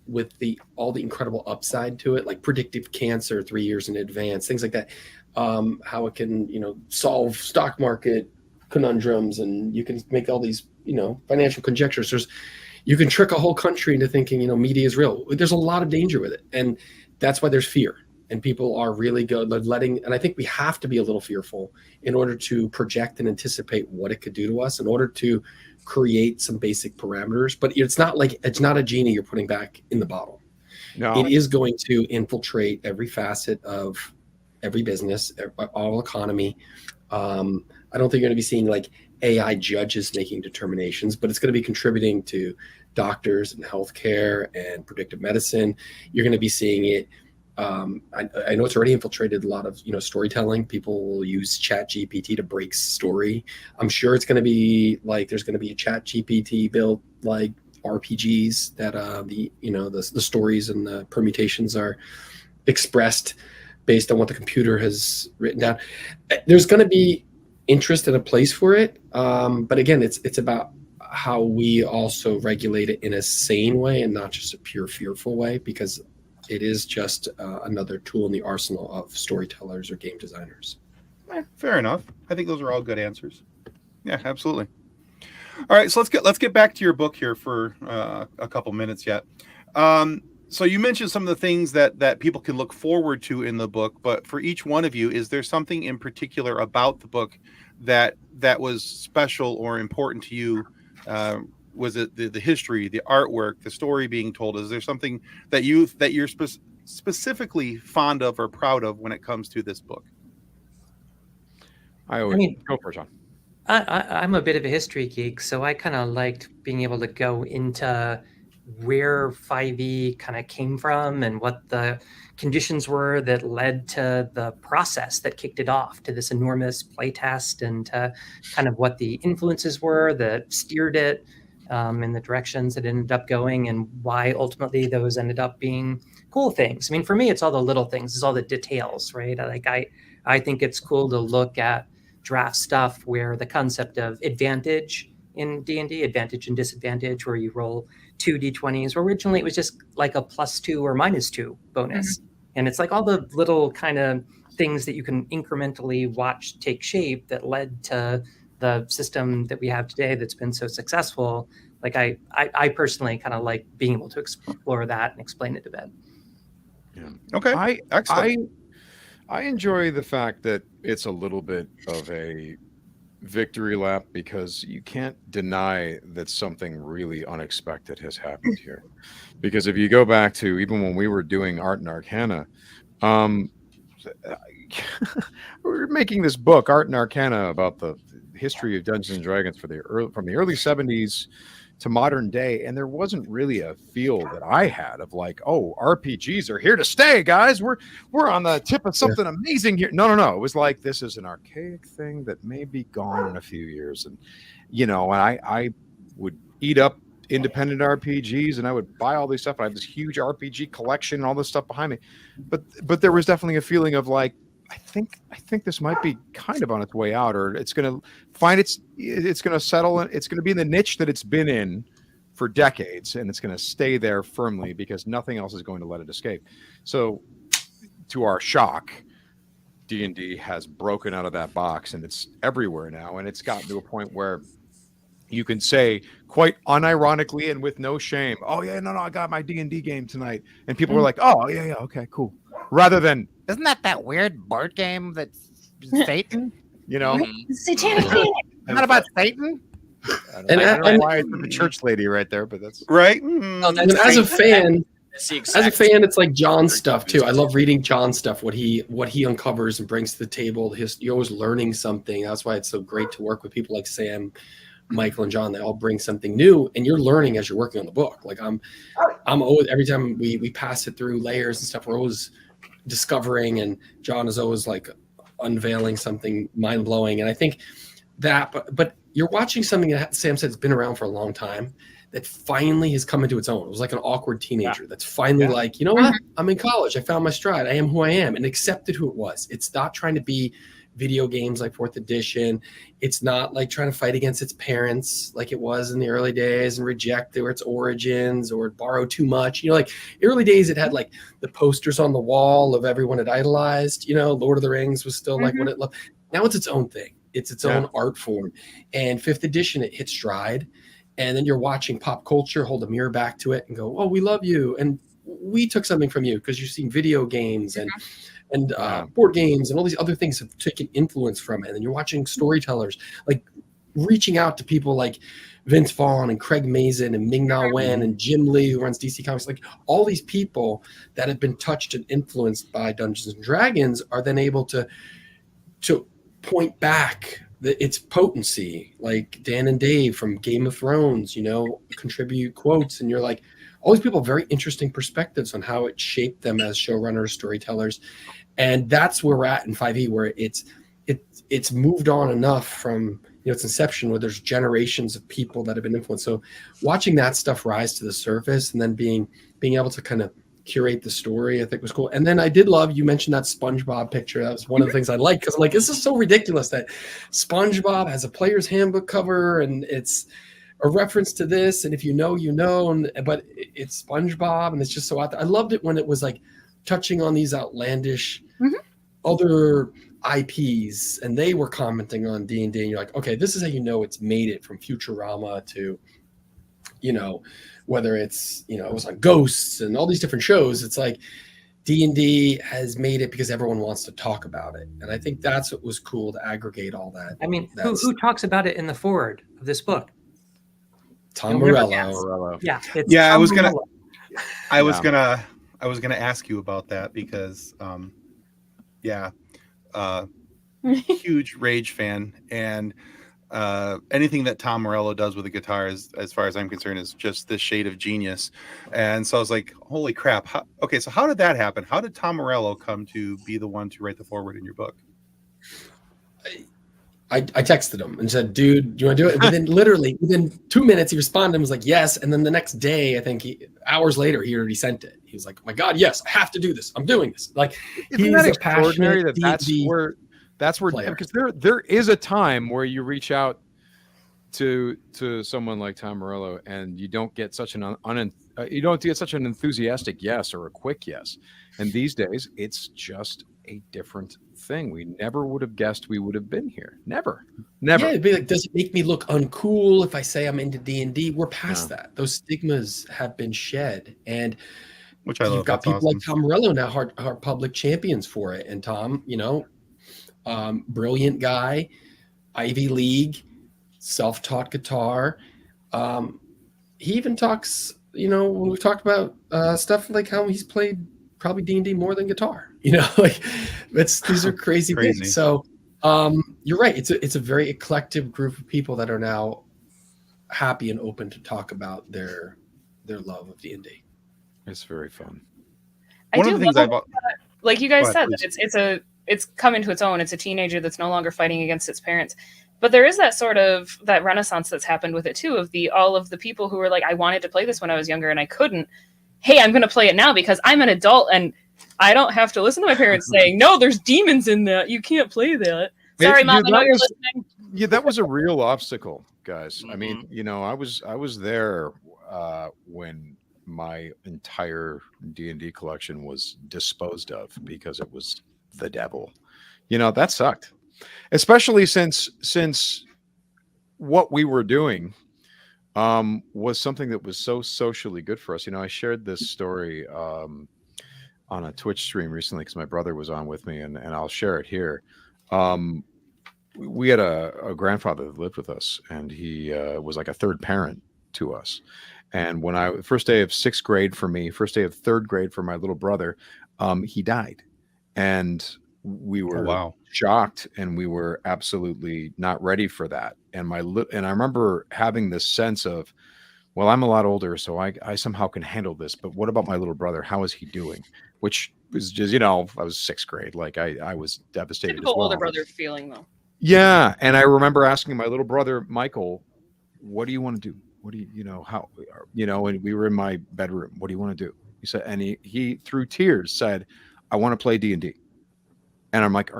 all the incredible upside to it, like predictive cancer 3 years in advance, things like that. How it can, solve stock market conundrums, and you can make all these, financial conjectures. You can trick a whole country into thinking, media is real. There's a lot of danger with it, and that's why there's fear. And people are really good at and I think we have to be a little fearful in order to project and anticipate what it could do to us, in order to create some basic parameters. But it's not a genie you're putting back in the bottle. No, it is going to infiltrate every facet of every business, all economy. I don't think you're going to be seeing like AI judges making determinations, but it's going to be contributing to doctors and healthcare and predictive medicine. You're going to be seeing it. I know it's already infiltrated a lot of storytelling. People will use ChatGPT to break story. I'm sure it's going to be like there's going to be a ChatGPT built like RPGs that the stories and the permutations are expressed based on what the computer has written down. There's going to be interest and a place for it, but again, it's about how we also regulate it in a sane way and not just a pure fearful way, because it is just another tool in the arsenal of storytellers or game designers.
Fair enough. I think those are all good answers. Yeah, absolutely. All right, so let's get back to your book here for a couple minutes yet. So you mentioned some of the things that people can look forward to in the book, but for each one of you, is there something in particular about the book that was special or important to you? Was it the history, the artwork, the story being told? Is there something that you're specifically fond of or proud of when it comes to this book?
Go for it, John.
I'm a bit of a history geek, so I kind of liked being able to go into where 5e kind of came from and what the conditions were that led to the process that kicked it off to this enormous playtest, and kind of what the influences were that steered it in the directions it ended up going, and why ultimately those ended up being cool things. I mean, for me, it's all the little things, it's all the details, right? I think it's cool to look at draft stuff where the concept of advantage in D&D, advantage and disadvantage, where you roll 2 d20s, where originally it was just like a +2 or -2 bonus. Mm-hmm. And it's like all the little kind of things that you can incrementally watch take shape that led to the system that we have today that's been so successful. Like I personally kind of like being able to explore that and explain it a bit.
Yeah.
Okay. Excellent.
I enjoy the fact that it's a little bit of a victory lap, because you can't deny that something really unexpected has happened here. Because if you go back to even when we were doing Art and Arcana, we were making this book, Art and Arcana, about the history of Dungeons and Dragons from the early 70s to modern day, and there wasn't really a feel that I had of like, oh, RPGs are here to stay, guys. We're on the tip of something amazing here. No. It was like, this is an archaic thing that may be gone in a few years. And I would eat up independent RPGs, and I would buy all this stuff. I have this huge RPG collection and all this stuff behind me. But there was definitely a feeling of like, I think this might be kind of on its way out, or it's going to find it's going to settle. It's going to be in the niche that it's been in for decades, and it's going to stay there firmly because nothing else is going to let it escape. So, to our shock, D&D has broken out of that box, and it's everywhere now, and it's gotten to a point where you can say quite unironically and with no shame, "Oh yeah, no, I got my D&D game tonight," and people were like, "Oh yeah, okay, cool," rather than, "Isn't that weird board game that's Satan?"
Satanic game.
Not about Satan. I don't know why it's the church lady right there, but that's
right.
As a fan, it's like John's stuff too. I love reading John's stuff, what he uncovers and brings to the table. You're always learning something. That's why it's so great to work with people like Sam, Michael, and John. They all bring something new, and you're learning as you're working on the book. Like I'm always, every time we pass it through layers and stuff, we're always discovering, and John is always like unveiling something mind-blowing. And I think that, but you're watching something that Sam said has been around for a long time that finally has come into its own. It was like an awkward teenager that's finally like, you know what? I'm in college. I found my stride. I am who I am, and accepted who it was. It's not trying to be video games like 4th edition. It's not like trying to fight against its parents like it was in the early days and reject its origins or borrow too much. Like early days, it had like the posters on the wall of everyone it idolized. Lord of the Rings was still like what it loved. Now it's its own thing. It's its own art form. And 5th edition, it hit stride. And then you're watching pop culture hold a mirror back to it and go, oh, we love you. And we took something from you because you've seen video games and board games and all these other things have taken influence from it. And then you're watching storytellers like reaching out to people like Vince Vaughn and Craig Mazin and Ming-Na Wen and Jim Lee, who runs DC Comics. Like all these people that have been touched and influenced by Dungeons and Dragons are then able to point back its potency. Like Dan and Dave from Game of Thrones, contribute quotes, and you're like, all these people have very interesting perspectives on how it shaped them as showrunners, storytellers. And that's where we're at in 5e, where it's moved on enough from its inception, where there's generations of people that have been influenced. So watching that stuff rise to the surface and then being able to kind of curate the story, I think was cool. And then I did love, you mentioned that SpongeBob picture. That was one of the things I liked, because I'm like, this is so ridiculous that SpongeBob has a player's handbook cover and it's a reference to this, and if you know, but it's SpongeBob, and it's just so out there. I loved it when it was like touching on these outlandish other IPs, and they were commenting on D&D, and you're like, okay, this is how it's made it from Futurama to, whether it's, it was on Ghosts and all these different shows. It's like D&D has made it because everyone wants to talk about it, and I think that's what was cool to aggregate all that.
I mean, who talks about it in the foreword of this book?
Tom Morello.
Yeah.
I was
Morello.
gonna ask you about that because, huge Rage fan, and anything that Tom Morello does with a guitar is, as far as I'm concerned, is just this shade of genius. And so I was like, holy crap. So how did that happen? How did Tom Morello come to be the one to write the foreword in your book?
I texted him and said, dude, do you want to do it? But then literally within 2 minutes, he responded and was like, yes. And then the next day, I think hours later, he already sent it. He was like, oh my God, yes, I have to do this. I'm doing this. Like,
isn't that extraordinary that that's where
player.
Because there is a time where you reach out to someone like Tom Morello and you don't get such an enthusiastic yes or a quick yes. And these days, it's just a different thing. We never would have guessed we would have been here. Never.
Yeah, it'd be like, does it make me look uncool if I say I'm into D&D? We're past that. Those stigmas have been shed, and
which I love.
You've got people like Tom Morello now, are public champions for it. And Tom, brilliant guy, Ivy League, self-taught guitar. He even talks, when we've talked about stuff like how he's played probably D&D more than guitar. These are crazy things. So you're right. It's a very eclectic group of people that are now happy and open to talk about their love of D&D.
It's very fun.
One of the things
like you guys said, that it's come into its own. It's a teenager that's no longer fighting against its parents. But there is that sort of that renaissance that's happened with it too, of all of the people who were like, I wanted to play this when I was younger and I couldn't. Hey, I'm going to play it now because I'm an adult and I don't have to listen to my parents saying, no, there's demons in that. You can't play that. Sorry, Mom, I know you're listening.
Yeah, that was a real obstacle, guys. I mean, I was there when my entire D&D collection was disposed of because it was the devil. That sucked. Especially since what we were doing was something that was so socially good for us. I shared this story on a Twitch stream recently because my brother was on with me, and I'll share it here. We had a grandfather that lived with us, and he was like a third parent to us. And when first day of sixth grade for me, first day of third grade for my little brother, he died. And we were shocked, and we were absolutely not ready for that. And I remember having this sense of, well, I'm a lot older, so I somehow can handle this. But what about my little brother? How is he doing? Which was just, I was sixth grade. Like I was devastated.
Typical
as well.
Older brother feeling, though.
Yeah, and I remember asking my little brother Michael, "What do you want to do? What do you, how, And we were in my bedroom. What do you want to do?" He said, and he through tears said, "I want to play D&D." And I'm like,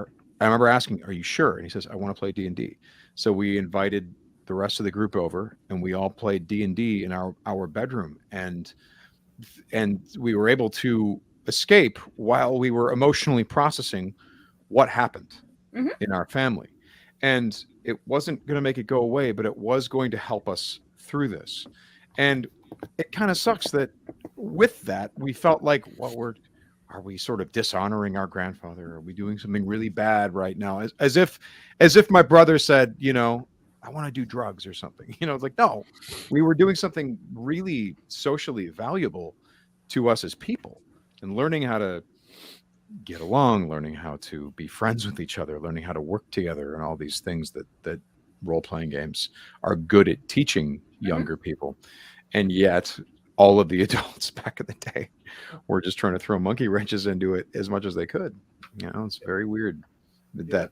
I remember asking, "Are you sure?" And he says, "I want to play D&D." So we invited the rest of the group over, and we all played D&D in our bedroom, and we were able to escape while we were emotionally processing what happened in our family. And it wasn't going to make it go away, but it was going to help us through this. And it kind of sucks that with that, we felt like, well, are we sort of dishonoring our grandfather? Are we doing something really bad right now? As if my brother said, I want to do drugs or something. It's like, no, we were doing something really socially valuable to us as people, and learning how to get along, learning how to be friends with each other, learning how to work together, and all these things that role-playing games are good at teaching younger people. And yet all of the adults back in the day were just trying to throw monkey wrenches into it as much as they could. It's very weird that.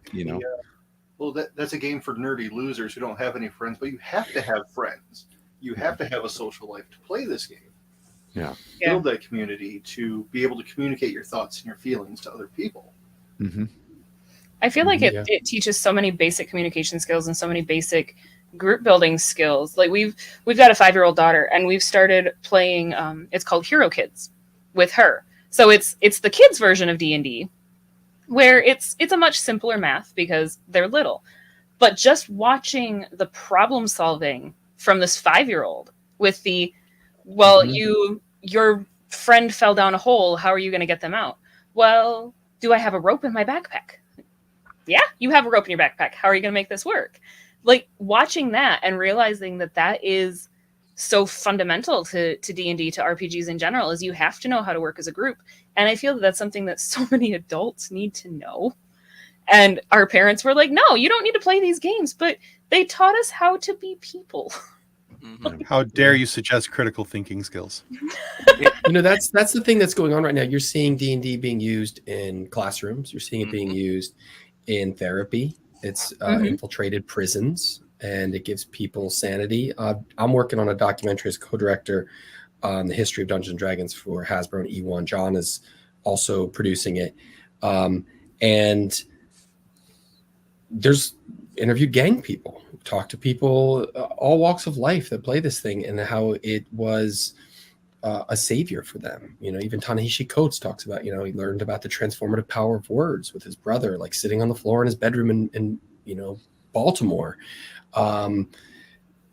Well, that's a game for nerdy losers who don't have any friends, but you have to have friends. You have to have a social life to play this game.
Yeah.
Build that community to be able to communicate your thoughts and your feelings to other people.
Mm-hmm.
I feel like it teaches so many basic communication skills and so many basic group building skills. Like we've got a 5-year-old daughter, and we've started playing. It's called Hero Kids with her. So it's the kids version of D&D, where it's a much simpler math because they're little. But just watching the problem solving from this 5-year-old with the, your friend fell down a hole, how are you going to get them out? Well, do I have a rope in my backpack? Yeah, you have a rope in your backpack. How are you going to make this work? Like watching that and realizing that is so fundamental to D&D, to RPGs in general, is you have to know how to work as a group. And I feel that's something that so many adults need to know. And our parents were like, no, you don't need to play these games, but they taught us how to be people.
How dare you suggest critical thinking skills?
That's the thing that's going on right now. You're seeing D&D being used in classrooms. You're seeing it being used in therapy. It's infiltrated prisons, and it gives people sanity. I'm working on a documentary as co-director on the history of Dungeons and Dragons for Hasbro and E1. John is also producing it. And there's interviewed gang people, talk to people, all walks of life that play this thing, and how it was a savior for them. Even Ta-Nehisi Coates talks about, he learned about the transformative power of words with his brother, like sitting on the floor in his bedroom in Baltimore.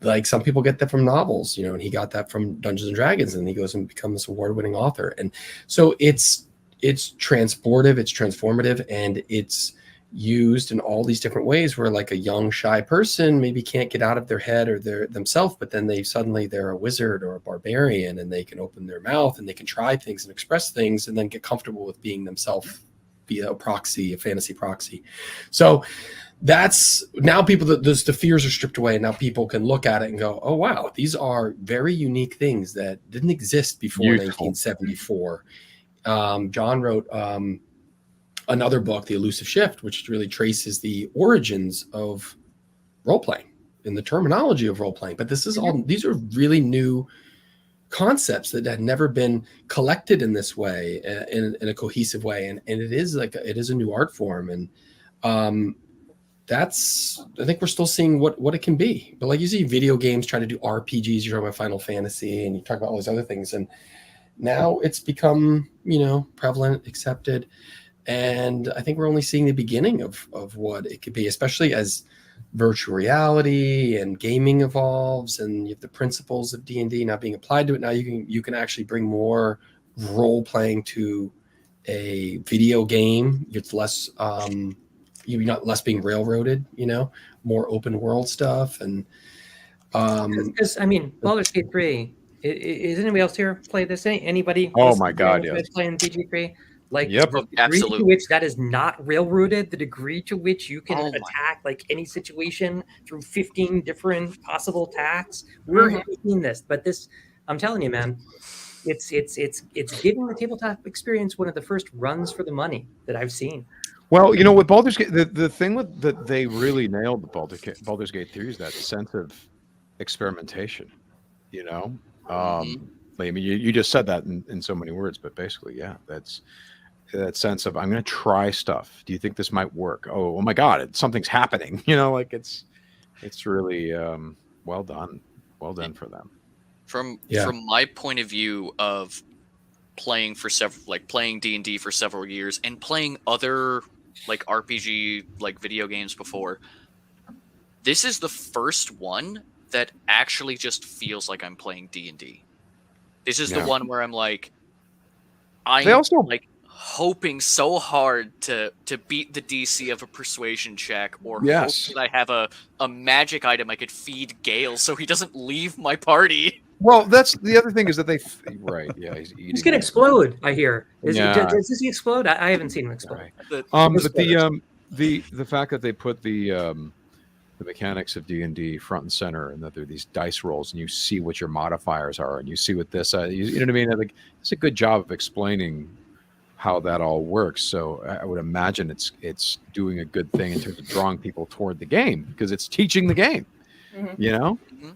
Like some people get that from novels, and he got that from Dungeons and Dragons, and he goes and becomes this award-winning author. And so it's transportive, it's transformative, and it's used in all these different ways where like a young shy person maybe can't get out of their head or themselves, but then they're a wizard or a barbarian, and they can open their mouth and they can try things and express things and then get comfortable with being themselves via a fantasy proxy. So that's now the fears are stripped away, and now people can look at it and go, oh wow, these are very unique things that didn't exist before 1974. John wrote another book, The Elusive Shift, which really traces the origins of role-playing and the terminology of role-playing. But these are really new concepts that had never been collected in this way, in a cohesive way. And it is a new art form. And I think we're still seeing what it can be. But like you see video games try to do RPGs, you're talking about Final Fantasy, and you talk about all these other things. And now it's become, prevalent, accepted. And I think we're only seeing the beginning of what it could be, especially as virtual reality and gaming evolves, and you have the principles of D&D now being applied to it. Now you can actually bring more role playing to a video game. It's less you're not less being railroaded, more open world stuff. And
because Baldur's Gate 3. Is anybody else here play this? Anybody?
Oh my God, yeah.
Playing BG3. Like
yep.
the degree
Absolutely.
to which that is not railroaded, the degree to which you can attack like any situation through 15 different possible attacks. We're seeing this, but this, I'm telling you, man, it's giving the tabletop experience one of the first runs for the money that I've seen.
Well, with Baldur's Gate, the thing that they really nailed the Baldur's Gate 3 is that sense of experimentation. You just said that in so many words, but basically, yeah, that's that sense of I'm going to try stuff. Do you think this might work? Oh my God, something's happening. Like it's really well done for them.
From my point of view of playing D&D for several years and playing other like RPG like video games before, this is the first one that actually just feels like I'm playing D&D. This is the one where I'm like, I'm like hoping so hard to beat the DC of a persuasion check, or hope that I have a magic item I could feed Gale so he doesn't leave my party.
Well, that's the other thing is that he's eating.
He's gonna explode. I hear. Does he explode? I haven't seen him explode.
But the fact that they put the mechanics of D&D front and center, and that there are these dice rolls, and you see what your modifiers are, and you see what this, you know what I mean? Like, it's a good job of explaining how that all works. So I would imagine it's doing a good thing in terms of drawing people toward the game, because it's teaching the game.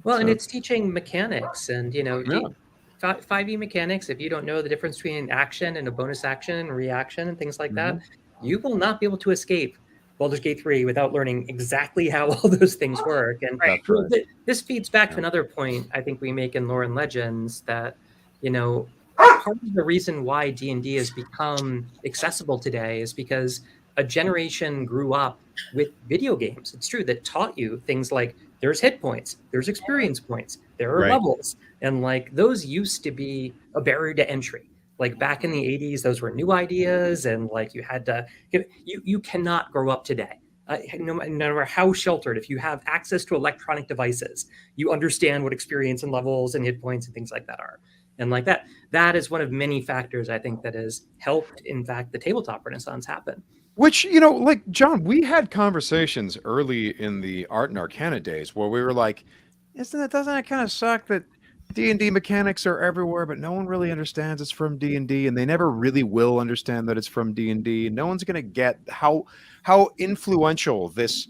Well, and it's teaching mechanics, and 5e mechanics. If you don't know the difference between action and a bonus action and reaction and things like that, you will not be able to escape Baldur's Gate 3 without learning exactly how all those things work. And this feeds back to another point I think we make in Lore and Legends, that part of the reason why D&D has become accessible today is because a generation grew up with video games. It's true, that taught you things like there's hit points, there's experience points, there are levels, and like those used to be a barrier to entry. Like back in the 80s, those were new ideas, and like you had to you cannot grow up today. No matter how sheltered, if you have access to electronic devices, you understand what experience and levels and hit points and things like that are. And like that is one of many factors I think that has helped, in fact, the tabletop renaissance happen.
Which, like, John, we had conversations early in the Art and Arcana days where we were like, doesn't it kind of suck that D&D mechanics are everywhere, but no one really understands it's from D&D, and they never really will understand that it's from D&D. No one's going to get how influential this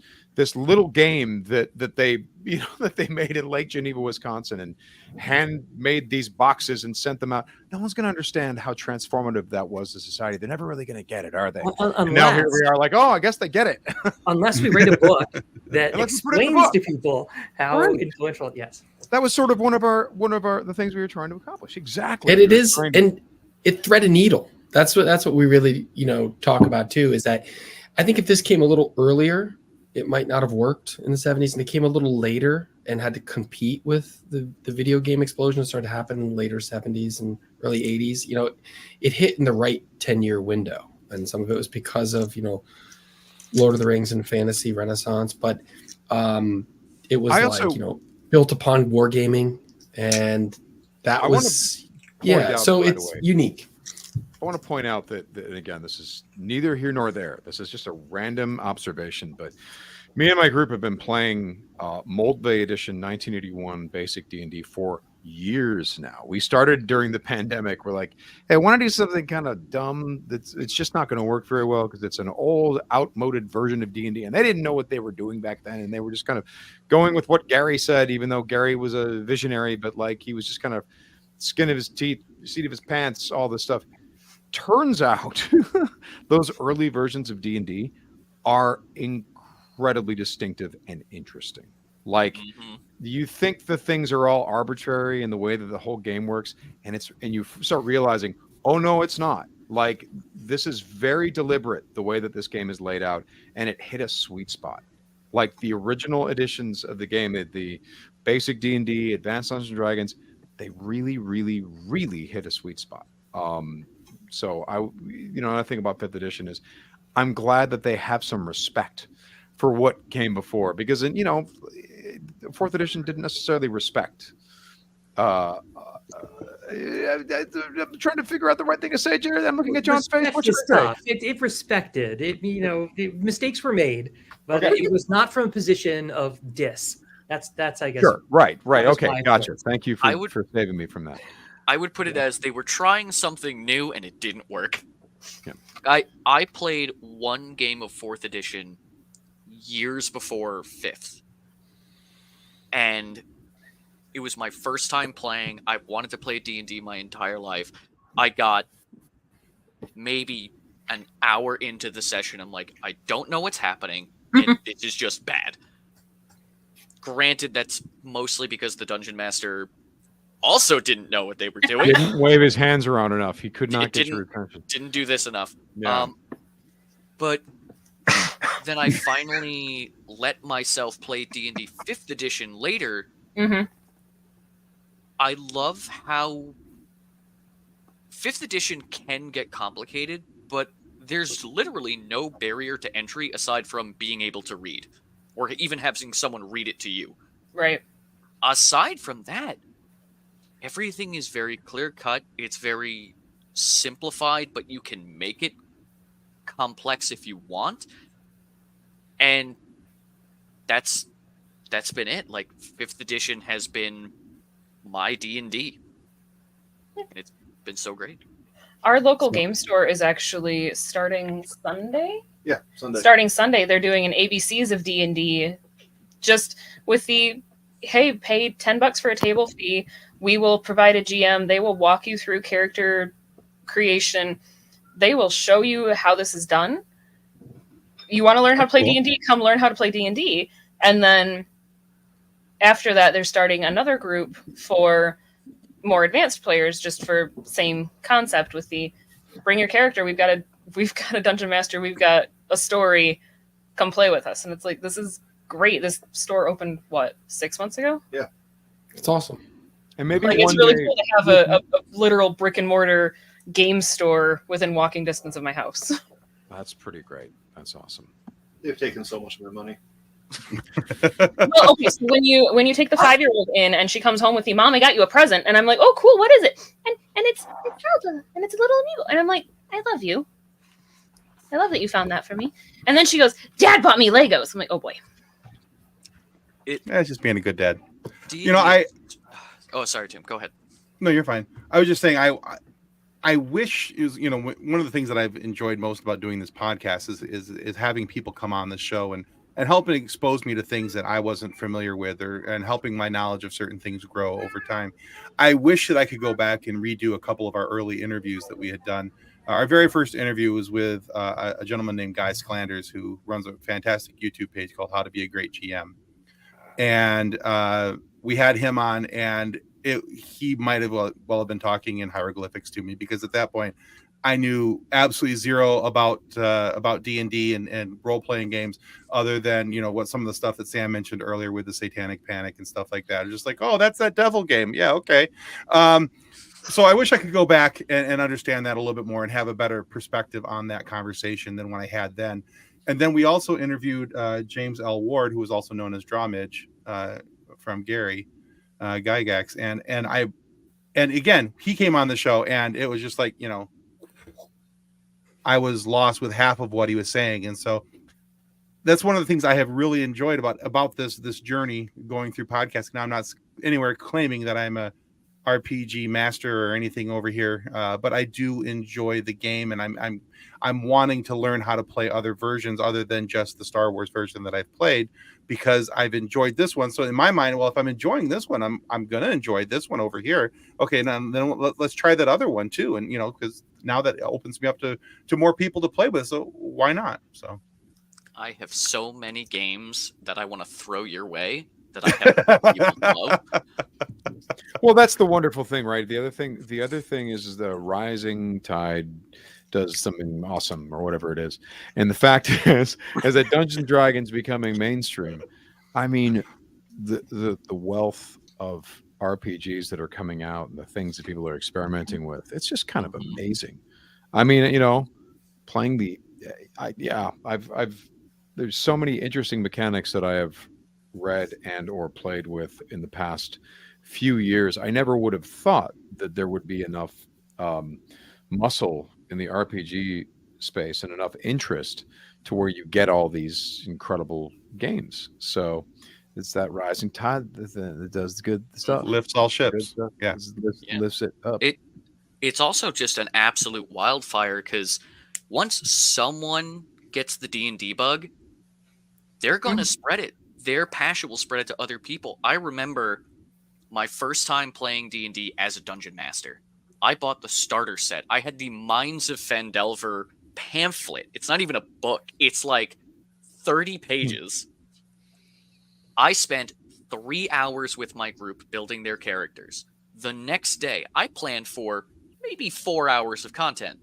little game that they that they made in Lake Geneva, Wisconsin, and handmade these boxes and sent them out. No one's going to understand how transformative that was to society. They're never really going to get it, are they? And now here we are, like, oh, I guess they get it.
Unless we write a book that explains to people how influential. Yes,
that was sort of one of the things we were trying to accomplish. Exactly,
and it is, and it thread a needle. That's what we really talk about too. Is that I think if this came a little earlier, it might not have worked in the 70s, and it came a little later and had to compete with the video game explosion that started to happen in the later 70s and early 80s. It hit in the right 10-year window, and some of it was because of Lord of the Rings and fantasy renaissance, but it was built upon wargaming, and that was so it's unique.
I want to point out that again, this is neither here nor there. This is just a random observation, but me and my group have been playing Mold Bay Edition 1981 Basic D&D for years now. We started during the pandemic. We're like, hey, I want to do something kind of dumb it's just not going to work very well because it's an old, outmoded version of D&D, and they didn't know what they were doing back then, and they were just kind of going with what Gary said, even though Gary was a visionary, but like he was just kind of skin of his teeth, seat of his pants, all this stuff. Turns out those early versions of D&D are incredibly distinctive and interesting. Like you think the things are all arbitrary in the way that the whole game works, and you start realizing, oh no, it's not. Like this is very deliberate the way that this game is laid out, and it hit a sweet spot. Like the original editions of the game, the basic D&D, Advanced Dungeons and Dragons, they really, really, really hit a sweet spot. So another thing about 5th edition is I'm glad that they have some respect for what came before, because 4th edition didn't necessarily respect. I'm trying to figure out the right thing to say, Jared. I'm looking at John's face. What's your
stuff? It respected it. The mistakes were made, but it was not from a position of diss. That's I guess.
Sure. Right. Okay. Gotcha. Thank you for saving me from that.
I would put it as they were trying something new and it didn't work. Yeah. I played one game of 4th edition years before 5th. And it was my first time playing. I wanted to play D&D my entire life. I got maybe an hour into the session, I'm like, I don't know what's happening. And this is just bad. Granted, that's mostly because the dungeon master also didn't know what they were doing.
Didn't wave his hands around enough. He could not get your attention.
Didn't do this enough.
Yeah.
But then I finally let myself play D&D 5th edition later.
Mm-hmm.
I love how 5th edition can get complicated, but there's literally no barrier to entry aside from being able to read, or even having someone read it to you.
Right.
Aside from that, everything is very clear-cut. It's very simplified, but you can make it complex if you want. And that's been it. Like, 5th edition has been my D&D. And it's been so great.
Our local game store is actually starting Sunday.
Yeah, Sunday.
Starting Sunday, they're doing an ABCs of D&D, just with the, hey, pay $10 for a table fee. We will provide a GM. They will walk you through character creation. They will show you how this is done. You want to learn how to play D&D? Come learn how to play D&D. And then after that, they're starting another group for more advanced players, just for same concept with the bring your character. We've got a dungeon master. We've got a story. Come play with us. And it's like, this is great. This store opened, 6 months ago?
Yeah.
It's awesome.
And maybe
Like,
one
it's really
day,
cool to have a literal brick and mortar game store within walking distance of my house.
That's pretty great. That's awesome.
They've taken so much of my money.
Well, okay, so when you take the 5-year-old in and she comes home with you, Mom, I got you a present, and I'm like, oh, cool, what is it? And it's Zelda, and it's a little new, and I'm like, I love you. I love that you found that for me. And then she goes, Dad bought me Legos. I'm like, oh boy.
It's just being a good dad.
Oh, sorry, Tim. Go ahead.
No, you're fine. I was just saying, I wish is one of the things that I've enjoyed most about doing this podcast is having people come on the show and helping expose me to things that I wasn't familiar with, and helping my knowledge of certain things grow over time. I wish that I could go back and redo a couple of our early interviews that we had done. Our very first interview was with a gentleman named Guy Sklanders, who runs a fantastic YouTube page called How to Be a Great GM. And we had him on, and he might have well have been talking in hieroglyphics to me, because at that point I knew absolutely zero about D&D and role-playing games, other than what some of the stuff that Sam mentioned earlier with the Satanic Panic and stuff like that. Just like, oh, that's that devil game. Yeah, okay. So I wish I could go back and understand that a little bit more and have a better perspective on that conversation than when I had then. And then we also interviewed James L. Ward, who was also known as Drawmidge, from Gary Gygax, and again, he came on the show, and it was just like, I was lost with half of what he was saying. And so that's one of the things I have really enjoyed about this journey going through podcasting. Now, I'm not anywhere claiming that I'm a RPG master or anything over here, but I do enjoy the game, and I'm wanting to learn how to play other versions other than just the Star Wars version that I've played, because I've enjoyed this one. So in my mind, well, if I'm enjoying this one, I'm gonna enjoy this one over here. Okay, then let's try that other one too, and because now that opens me up to more people to play with, so why not? So
I have so many games that I want to throw your way that I have you love.
Well, that's the wonderful thing, right? The other thing is the rising tide does something awesome, or whatever it is. And the fact is that Dungeons and Dragons becoming mainstream, I mean, the wealth of RPGs that are coming out and the things that people are experimenting with, it's just kind of amazing. I mean, playing there's so many interesting mechanics that I have read and or played with in the past few years. I never would have thought that there would be enough muscle in the RPG space and enough interest to where you get all these incredible games. So it's that rising tide that does good stuff.
Lifts all ships. Yeah.
Lifts it up.
It's also just an absolute wildfire, because once someone gets the D&D bug, they're going to spread it. Their passion will spread it to other people. I remember my first time playing D&D as a dungeon master. I bought the starter set. I had the Mines of Phandelver pamphlet. It's not even a book. It's like 30 pages. I spent 3 hours with my group building their characters. The next day, I planned for maybe 4 hours of content.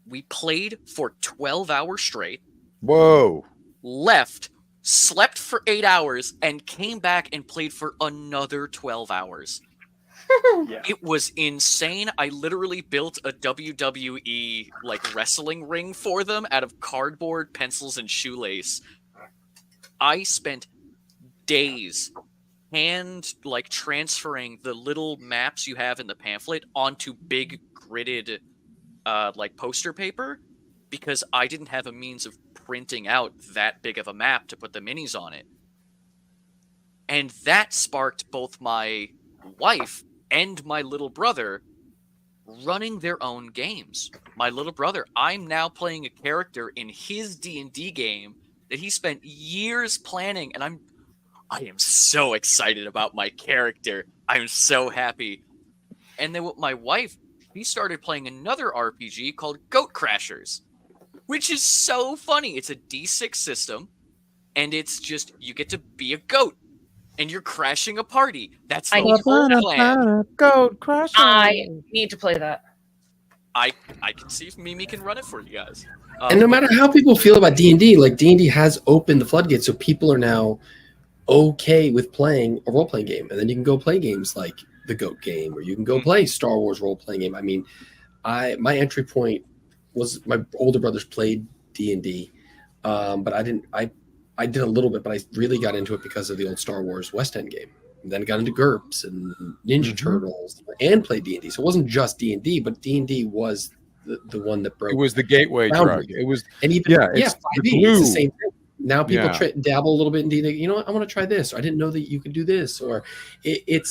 We played for 12 hours straight.
Whoa.
Left, slept for 8 hours, and came back and played for another 12 hours.
Yeah.
It was insane. I literally built a WWE like wrestling ring for them out of cardboard, pencils, and shoelace. I spent days hand like transferring the little maps you have in the pamphlet onto big gridded like poster paper because I didn't have a means of printing out that big of a map to put the minis on it. And that sparked both my wife and my little brother running their own games. My little brother, I'm now playing a character in his D&D game that he spent years planning, and I am so excited about my character. I'm so happy. And then with my wife, she started playing another RPG called Goat Crashers, which is so funny. It's a D6 system, and it's just, you get to be a goat, and you're crashing a party. That's
I
the
need to
whole
play
plan.
Goat Crusher.
I need to play that.
I can see if Mimi can run it for you guys.
And no matter how people feel about D&D, like D&D has opened the floodgates, so people are now okay with playing a role-playing game. And then you can go play games like the Goat game, or you can go play Star Wars role-playing game. I mean, my entry point was my older brothers played D&D, but I didn't. I did a little bit, but I really got into it because of the old Star Wars West End game. And then got into GURPS and Ninja Turtles and played D&D. So it wasn't just D&D, but D&D was the one that broke.
It was the gateway
boundaries.
drug. It was,
And even
it's
5e,
the
it's the
glue.
same thing. Now people
Yeah.
dabble a little bit in D&D. You know what? I want to try this. Or I didn't know that you could do this. Or it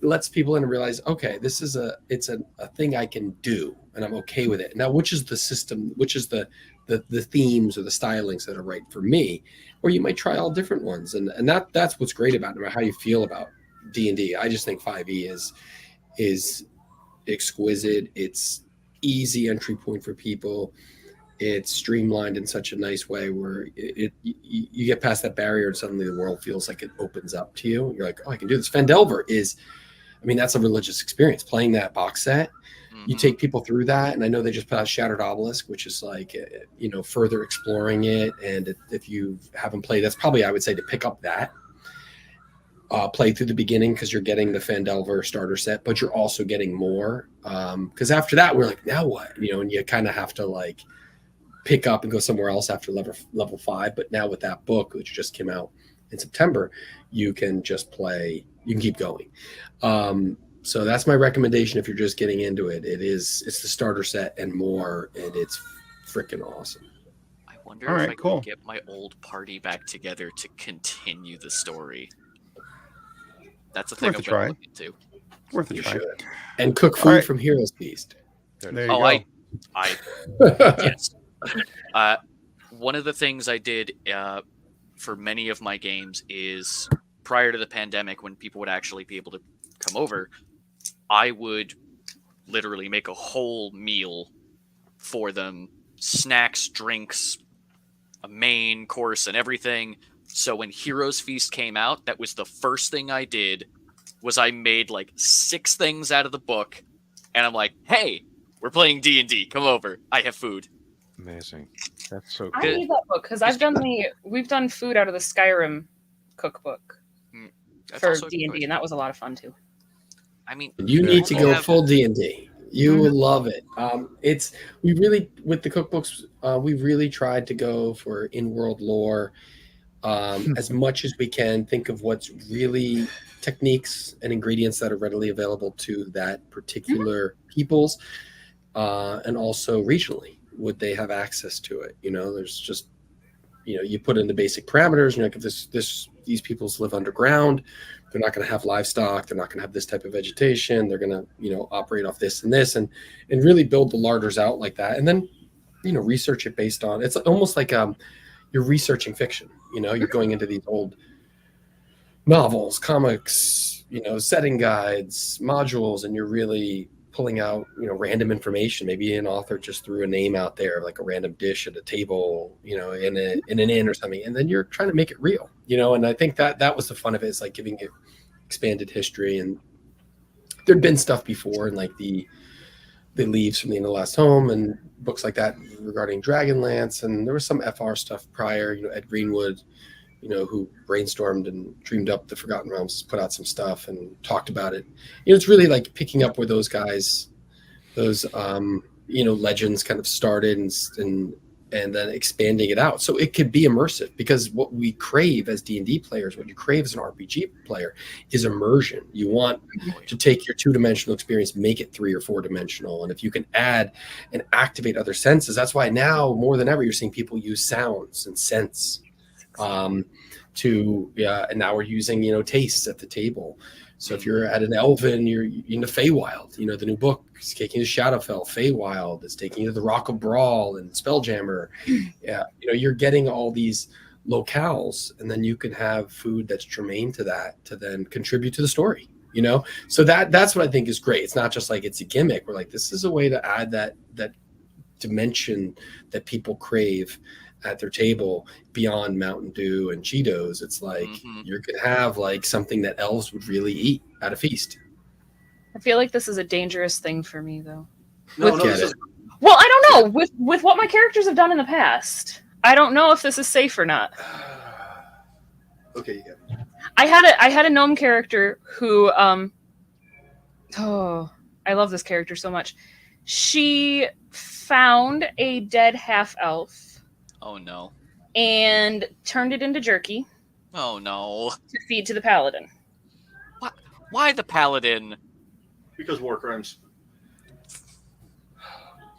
lets people in and realize, okay, this is a thing I can do, and I'm okay with it. Now, which is the system? Which is the themes or the stylings that are right for me? Or you might try all different ones, and that's what's great about it. No matter how you feel about D&D, I just think 5e is exquisite. It's easy entry point for people. It's streamlined in such a nice way where you get past that barrier and suddenly the world feels like it opens up to you. You're like, oh, I can do this. Phandelver is, I mean, that's a religious experience. Playing that box set, you take people through that. And I know they just put out Shattered Obelisk, which is like, further exploring it. And if you haven't played, that's probably, I would say, to pick up that. Play through the beginning because you're getting the Phandelver starter set, but you're also getting more. Because after that, we're like, now what? And you kind of have to like pick up and go somewhere else after level 5. But now with that book, which just came out in September, you can just play, you can keep going. So that's my recommendation if you're just getting into it. It's the starter set and more, and it's freaking awesome.
I wonder
All
if
right,
I
cool.
can get my old party back together to continue the story. That's a thing
Worth a
I'm
try.
going to look into.
Worth a
You
try.
should. And cook food
All right.
from Heroes Feast.
There you
Oh,
go.
I yes. One of the things I did for many of my games is prior to the pandemic, when people would actually be able to come over, I would literally make a whole meal for them, snacks, drinks, a main course, and everything. So when Heroes Feast came out, that was the first thing I did. Was I made like 6 things out of the book, and I'm like, hey, we're playing D&D. Come over. I have food.
Amazing. That's so
I
cool.
need that book because we've done food out of the Skyrim cookbook
That's
for
also a good
D&D,
choice.
and that was a lot of fun too.
I mean,
You
Yeah.
need to go
have-
full D&D. You will love it. We really, with the cookbooks, we really tried to go for in-world lore as much as we can. Think of what's really techniques and ingredients that are readily available to that particular people's, and also regionally, would they have access to it? There's just, you put in the basic parameters. Like if these peoples live underground, they're not going to have livestock. They're not going to have this type of vegetation. They're going to, operate off this and this, and really build the larders out like that. And then, research it based on, it's almost like you're researching fiction. You're going into these old novels, comics, setting guides, modules, and you're really pulling out, random information. Maybe an author just threw a name out there, like a random dish at a table, in an inn or something, and then you're trying to make it real, And I think that was the fun of it, is like giving it expanded history. And there'd been stuff before, and like the Leaves from the End of the Last Home and books like that regarding Dragonlance, and there was some FR stuff prior. Ed Greenwood, who brainstormed and dreamed up the Forgotten Realms, put out some stuff and talked about it. It's really like picking up where those guys, those legends kind of started, and then expanding it out so it could be immersive. Because what we crave as D&D players, what you crave as an RPG player, is immersion. You want to take your 2-dimensional experience, make it 3 or 4-dimensional, and if you can add and activate other senses, that's why now more than ever you're seeing people use sounds and scents. And now we're using tastes at the table. So if you're at an Elven, you're in the Feywild. The new book is taking you to Shadowfell. Feywild is taking you to the Rock of Brawl and Spelljammer. Yeah, you're getting all these locales, and then you can have food that's germane to that to then contribute to the story. So that's what I think is great. It's not just like it's a gimmick. We're like, this is a way to add that dimension that people crave at their table beyond Mountain Dew and Cheetos. It's like you're gonna have like something that elves would really eat at a feast.
I feel like this is a dangerous thing for me, though.
No,
Well, I don't know. With what my characters have done in the past, I don't know if this is safe or not.
Okay, you get it.
I had a gnome character who I love this character so much. She found a dead half elf.
Oh no.
And turned it into jerky.
Oh no.
To feed to the paladin.
Why the paladin?
Because war crimes.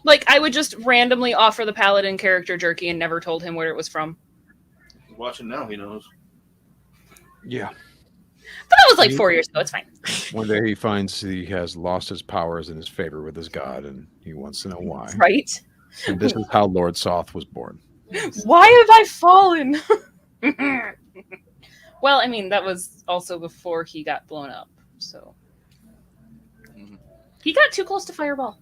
Like, I would just randomly offer the paladin character jerky and never told him where it was from.
He's watching now, he knows.
Yeah.
But that was like 4 years ago, it's fine.
One day he finds he has lost his powers in his favor with his god, and he wants to know why.
Right?
And this is how Lord Soth was born.
Why have I fallen? Well, I mean, that was also before he got blown up, so. He got too close to Fireball.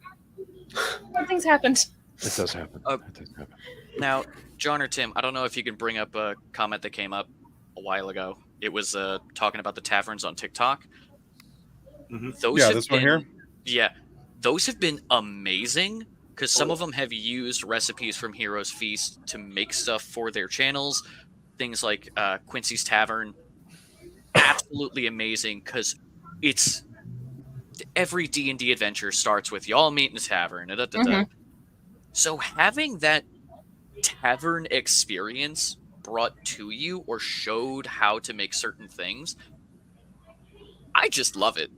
Bad things happened.
It does happen. It does happen.
Now, John or Tim, I don't know if you can bring up a comment that came up a while ago. It was talking about the taverns on TikTok.
This one here?
Yeah. Those have been amazing. Because some of them have used recipes from Heroes Feast to make stuff for their channels. Things like Quincy's Tavern. Absolutely amazing, because it's... Every D&D adventure starts with y'all meet in a tavern. So having that tavern experience brought to you or showed how to make certain things, I just love it.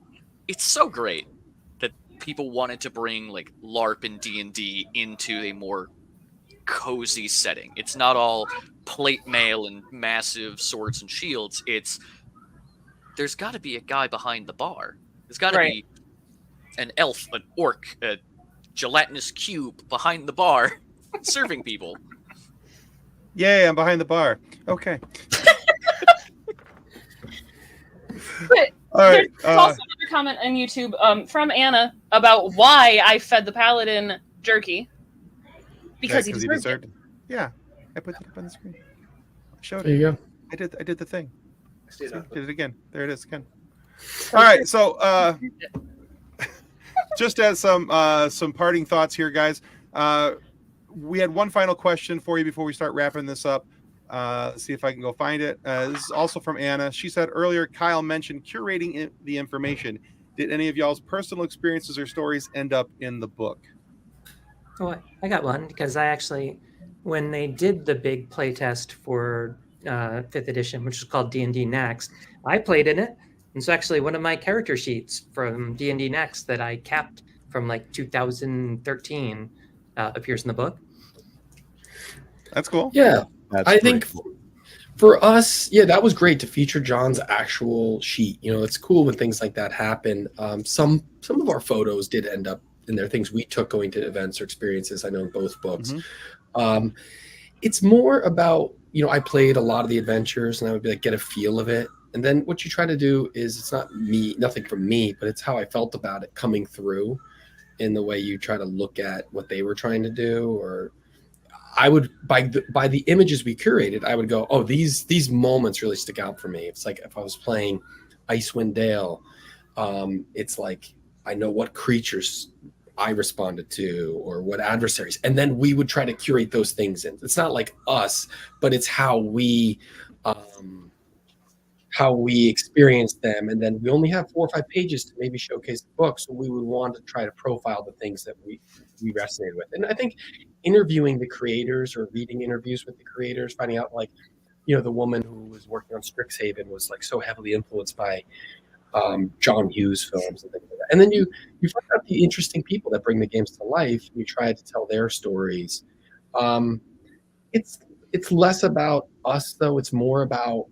It's so great that people wanted to bring like LARP and D&D into a more cozy setting. It's not all plate mail and massive swords and shields. There's got to be a guy behind the bar. There's got to be an elf, an orc, a gelatinous cube behind the bar serving people.
Yay, I'm behind the bar. Okay.
But
all right.
There's also another comment on YouTube from Anna about why I fed the paladin jerky. Because he deserved it.
Yeah, I put that up on the screen. I showed
there you go.
I did the thing.
Did
it again. There it is again. All right, so just as some parting thoughts here, guys. We had one final question for you before we start wrapping this up. Let's see if I can go find it. This is also from Anna. She said earlier, Kyle mentioned curating the information. Did any of y'all's personal experiences or stories end up in the book?
Oh, I got one, because I actually, when they did the big playtest for 5th edition, which is called D&D Next, I played in it. It's actually one of my character sheets from D&D Next that I kept from like 2013 appears in the book.
That's cool.
Yeah, I think
cool.
For us, that was great to feature John's actual sheet. It's cool when things like that happen. Some of our photos did end up in there, things we took going to events or experiences. I know in both books. It's more about, I played a lot of the adventures and I would be like, get a feel of it. And then what you try to do is, it's not nothing from me, but it's how I felt about it coming through. in the way you try to look at what they were trying to do. Or I would, by the images we curated, I would go, oh, these moments really stick out for me. It's like if I was playing Icewind Dale, it's like I know what creatures I responded to or what adversaries, and then we would try to curate those things in. It's not like us, but it's how we experience them. And then we only have 4 or 5 pages to maybe showcase the book, so we would want to try to profile the things that we resonated with. And I think interviewing the creators or reading interviews with the creators, finding out, like, you know, the woman who was working on Strixhaven was like so heavily influenced by John Hughes films and things like that. And then you find out the interesting people that bring the games to life. You try to tell their stories. It's less about us, though. It's more about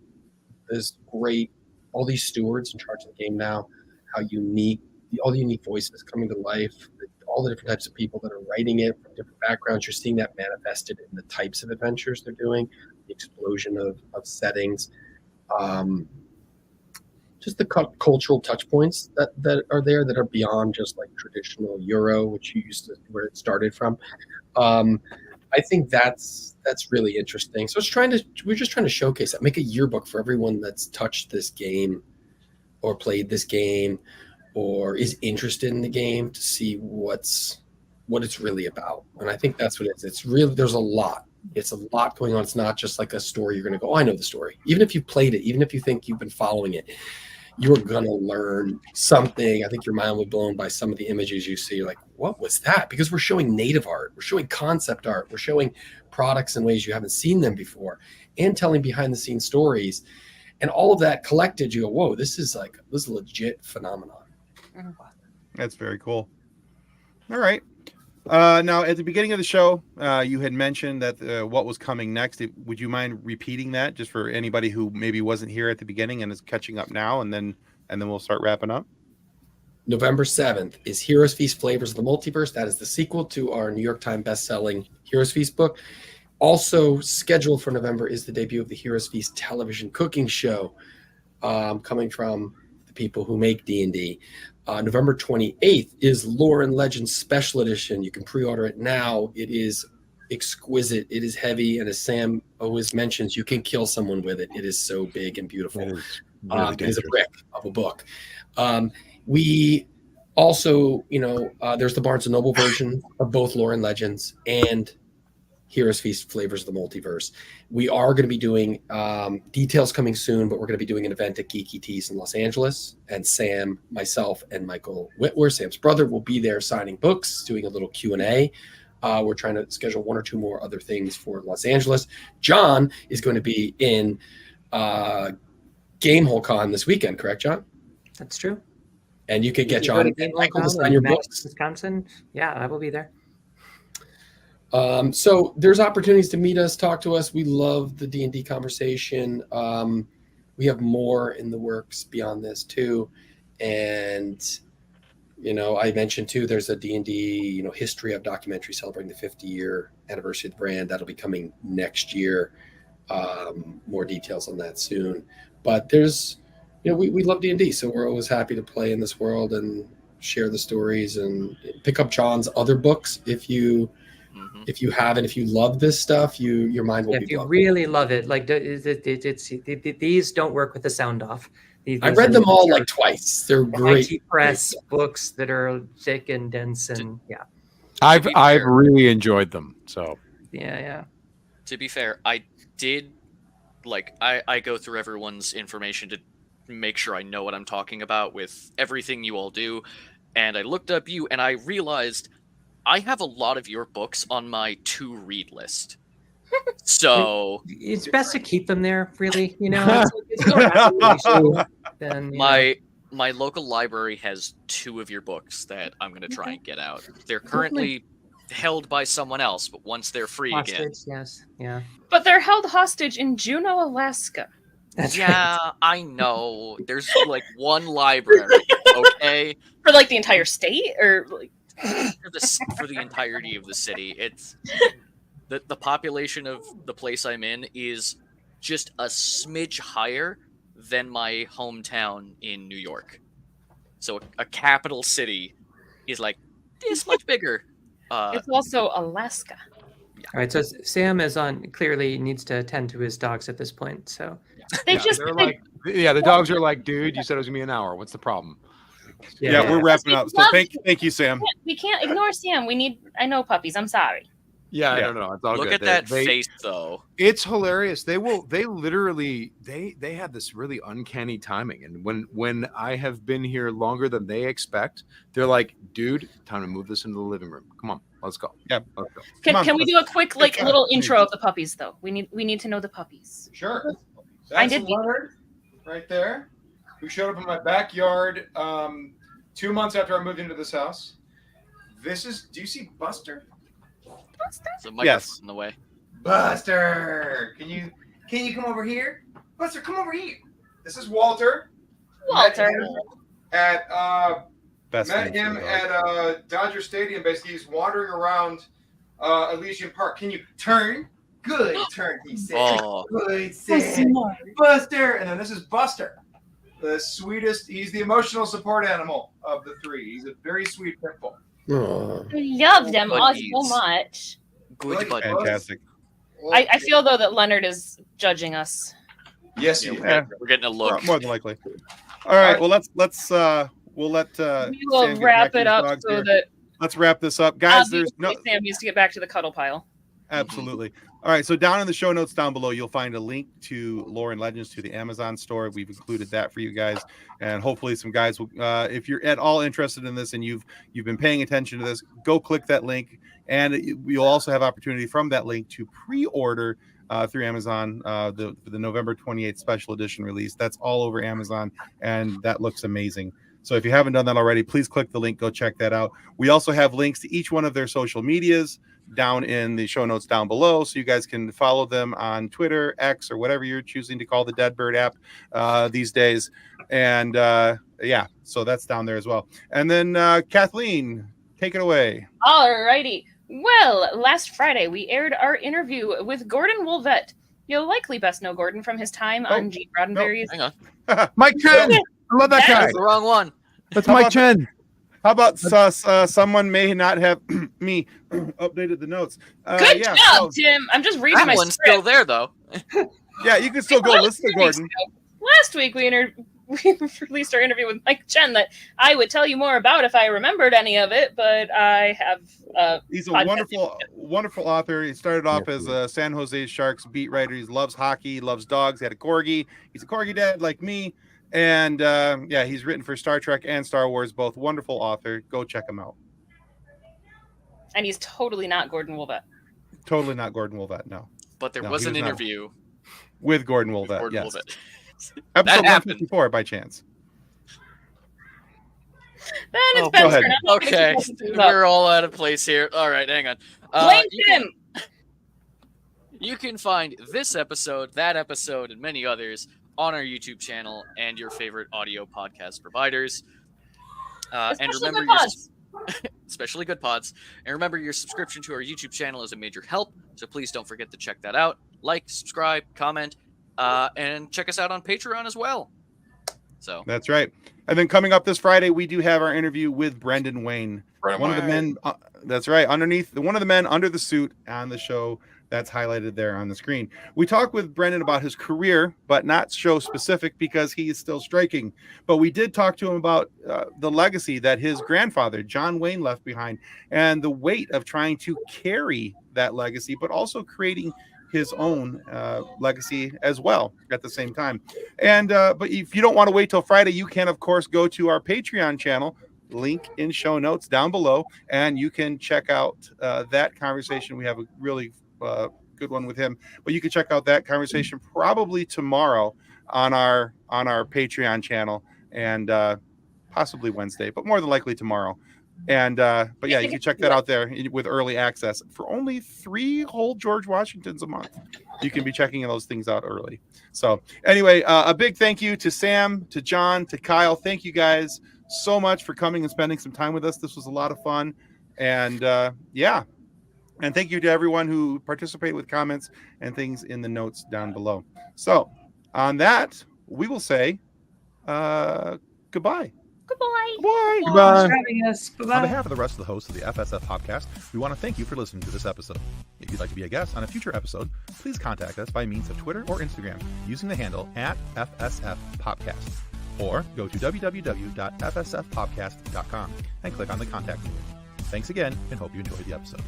all these stewards in charge of the game now, how unique, all the unique voices coming to life, all the different types of people that are writing it from different backgrounds. You're seeing that manifested in the types of adventures they're doing, the explosion of settings. Just the cultural touch points that are there that are beyond just like traditional Euro, which you used to, where it started from. I think that's really interesting. So we're just trying to showcase that, make a yearbook for everyone that's touched this game or played this game or is interested in the game to see what it's really about. And I think that's what it is. It's really, there's a lot. It's a lot going on. It's not just like a story you're going to go, oh, I know the story. Even if you've played it, even if you think you've been following it, you're going to learn something. I think your mind will be blown by some of the images you see. You're like, what was that? Because we're showing native art. We're showing concept art. We're showing products in ways you haven't seen them before and telling behind the scenes stories. And all of that collected, you go, whoa, this is a legit phenomenon.
That's very cool. All right. Now, at the beginning of the show, you had mentioned that what was coming next. Would you mind repeating that just for anybody who maybe wasn't here at the beginning and is catching up now, and then we'll start wrapping up?
November 7th is Heroes Feast Flavors of the Multiverse. That is the sequel to our New York Times best-selling Heroes Feast book. Also scheduled for November is the debut of the Heroes Feast television cooking show, coming from the people who make D&D. November 28th is Lore and Legends Special Edition. You can pre-order it now. It is exquisite. It is heavy. And as Sam always mentions, you can kill someone with it. It is so big and beautiful. It is, really it is a brick of a book. We also, there's the Barnes & Noble version of both Lore and Legends and Heroes Feast Flavors of the Multiverse. We are going to be doing details coming soon, but we're going to be doing an event at Geeky Tees in Los Angeles. And Sam, myself, and Michael Witwer, Sam's brother, will be there signing books, doing a little Q&A. We're trying to schedule 1 or 2 more other things for Los Angeles. John is going to be in Gamehole Con this weekend, correct, John?
That's true.
And you could get John and Michael to sign your books.
Wisconsin. Yeah, I will be there.
So there's opportunities to meet us, talk to us. We love the D&D conversation. We have more in the works beyond this too. And, I mentioned too, there's a D&D, history of documentary celebrating the 50-year anniversary of the brand. That'll be coming next year. More details on that soon. But there's, we love D&D, so we're always happy to play in this world and share the stories and pick up John's other books if you have it, if you love this stuff, your mind will be blown.
If you really love it, like these don't work with the sound off.
I read them all like twice. They're great.
IT press books that are thick and dense, and yeah.
I've really enjoyed them. So
yeah.
To be fair, I did I go through everyone's information to make sure I know what I'm talking about with everything you all do, and I looked up you and I realized I have a lot of your books on my to-read list. So
it's best to keep them there, really.
My local library has 2 of your books that I'm going to try and get out. They're currently held by someone else, but once they're free again.
Yes, yeah.
But they're held hostage in Juneau, Alaska.
That's
yeah, right. I know. There's one library, okay?
For the entire state, or
for the entirety of the city. It's the population of the place I'm in is just a smidge higher than my hometown in New York. So a capital city is this much bigger.
It's also Alaska.
All right, so Sam is clearly needs to attend to his dogs at this point. So
They
Yeah,
just
they're like, yeah, the dogs are like, dude, you said it was gonna be an hour. What's the problem?
Yeah, we're wrapping up. So
Love
thank you, Sam.
we can't ignore Sam. I know puppies. I'm sorry.
Yeah, I
Yeah.
don't know. It's all
Look
good.
at that
They-
face, though.
It's hilarious. They literally they have this really uncanny timing. And when I have been here longer than they expect, they're like, dude, time to move this into the living room. Come on, let's go.
Yeah.
Let's go.
Can we do a quick
Yeah.
little intro of the puppies though? We need to know the puppies.
Sure.
I
That's
did-
Leonard right there, who showed up in my backyard 2 months after I moved into this house. Do you see Buster?
There's a microphone
Yes.
in the way.
Buster, can you come over here? Buster, come over here. This is Walter.
Walter.
At
Best
met
name
him
for the dog.
at Dodger Stadium. Basically, he's wandering around Elysian Park. Can you turn? Good turn, he said.
Oh,
Good said. Buster. And then this is Buster, the sweetest. He's the emotional support animal of the three. He's a very sweet pit bull.
Aw.
We love them all so
Buddies.
much.
good
Like,
buddy.
Fantastic.
I feel though that Leonard is judging us.
Yes,
Yeah,
he
we're,
is.
we're getting a look.
More than likely. All right. Well, we'll let
We will
Sam get
wrap
back to
it
his
up
dogs
so
here.
that
Let's wrap this up, guys. There's
obviously
no
Sam needs to get back to the cuddle pile.
absolutely. All right. So down in the show notes down below, you'll find a link to Lore and Legends to the Amazon store. We've included that for you guys, and hopefully some guys will. If you're at all interested in this and you've been paying attention to this, go click that link, and you'll also have opportunity from that link to pre-order through Amazon the November 28th special edition release. That's all over Amazon, and that looks amazing. So if you haven't done that already, please click the link. Go check that out. We also have links to each one of their social medias down in the show notes down below, so you guys can follow them on Twitter, X, or whatever you're choosing to call the Deadbird app these days. And yeah, so that's down there as well. And then Kathleen, take it away.
Alrighty. Well, last Friday we aired our interview with Gordon Wolvett. You'll likely best know Gordon from his time on Gene Roddenberry's.
Hang on.
Mike Chen. I love that guy.
That's the wrong one.
That's
How
Mike
about-
Chen.
How about someone may not have me updated the notes?
Good
Yeah,
job,
so-
Tim. I'm just reading
That
my
one's
script.
still there, though.
yeah, you can still go listen to Gordon.
Last week we released our interview with Mike Chen that I would tell you more about if I remembered any of it, but I have.
He's a
podcast.
wonderful author. He started off as a San Jose Sharks beat writer. He loves hockey, loves dogs. He had a corgi. He's a corgi dad like me. And yeah, he's written for Star Trek and Star Wars, both. Wonderful author. Go check him out.
And he's totally not Gordon Wolvett.
Totally not Gordon Wolvett, no.
But there
No,
was
he
an
was not.
interview
With Gordon
with
Wolvett,
Gordon
yes.
Wolvett.
Episode
happened.
154 by chance.
Then it's
Oh,
Ben's
go ahead.
turn. I'm not gonna
Okay,
keep things up.
we're all out of place here. All right, hang on.
Blame
you
Tim.
You can find this episode, that episode, and many others on our YouTube channel and your favorite audio podcast providers. And
Especially
remember,
good
your,
pods.
especially good pods. And remember, your subscription to our YouTube channel is a major help. So please don't forget to check that out. Like, subscribe, comment, and check us out on Patreon as well. So
That's right. And then coming up this Friday, we do have our interview with Brendan Wayne. One of the men, that's right, one of the men under the suit on the show that's highlighted there on the screen. We talked with Brendan about his career, but not show specific because he is still striking. But we did talk to him about the legacy that his grandfather, John Wayne, left behind and the weight of trying to carry that legacy, but also creating his own legacy as well at the same time. And but if you don't want to wait till Friday, you can, of course, go to our Patreon channel, link in show notes down below, and you can check out that conversation. We have a really good one with him, but you can check out that conversation probably tomorrow on our Patreon channel, and possibly Wednesday, but more than likely tomorrow. And but yeah, you can check that out there with early access for only 3 whole George Washingtons a month. You can be checking those things out early. So anyway, a big thank you to Sam, to John, to Kyle. Thank you guys so much for coming and spending some time with us. This was a lot of fun. And yeah, and thank you to everyone who participated with comments and things in the notes down below. So on that, we will say goodbye.
Goodbye.
Bye.
Thanks
Goodbye.
for having us. Bye-bye.
On behalf of the rest of the hosts of the FSF PopCast, we want to thank you for listening to this episode. If you'd like to be a guest on a future episode, please contact us by means of Twitter or Instagram using the handle @FSF PopCast. Or go to www.fsfpopcast.com and click on the contact link. Thanks again, and hope you enjoyed the episode.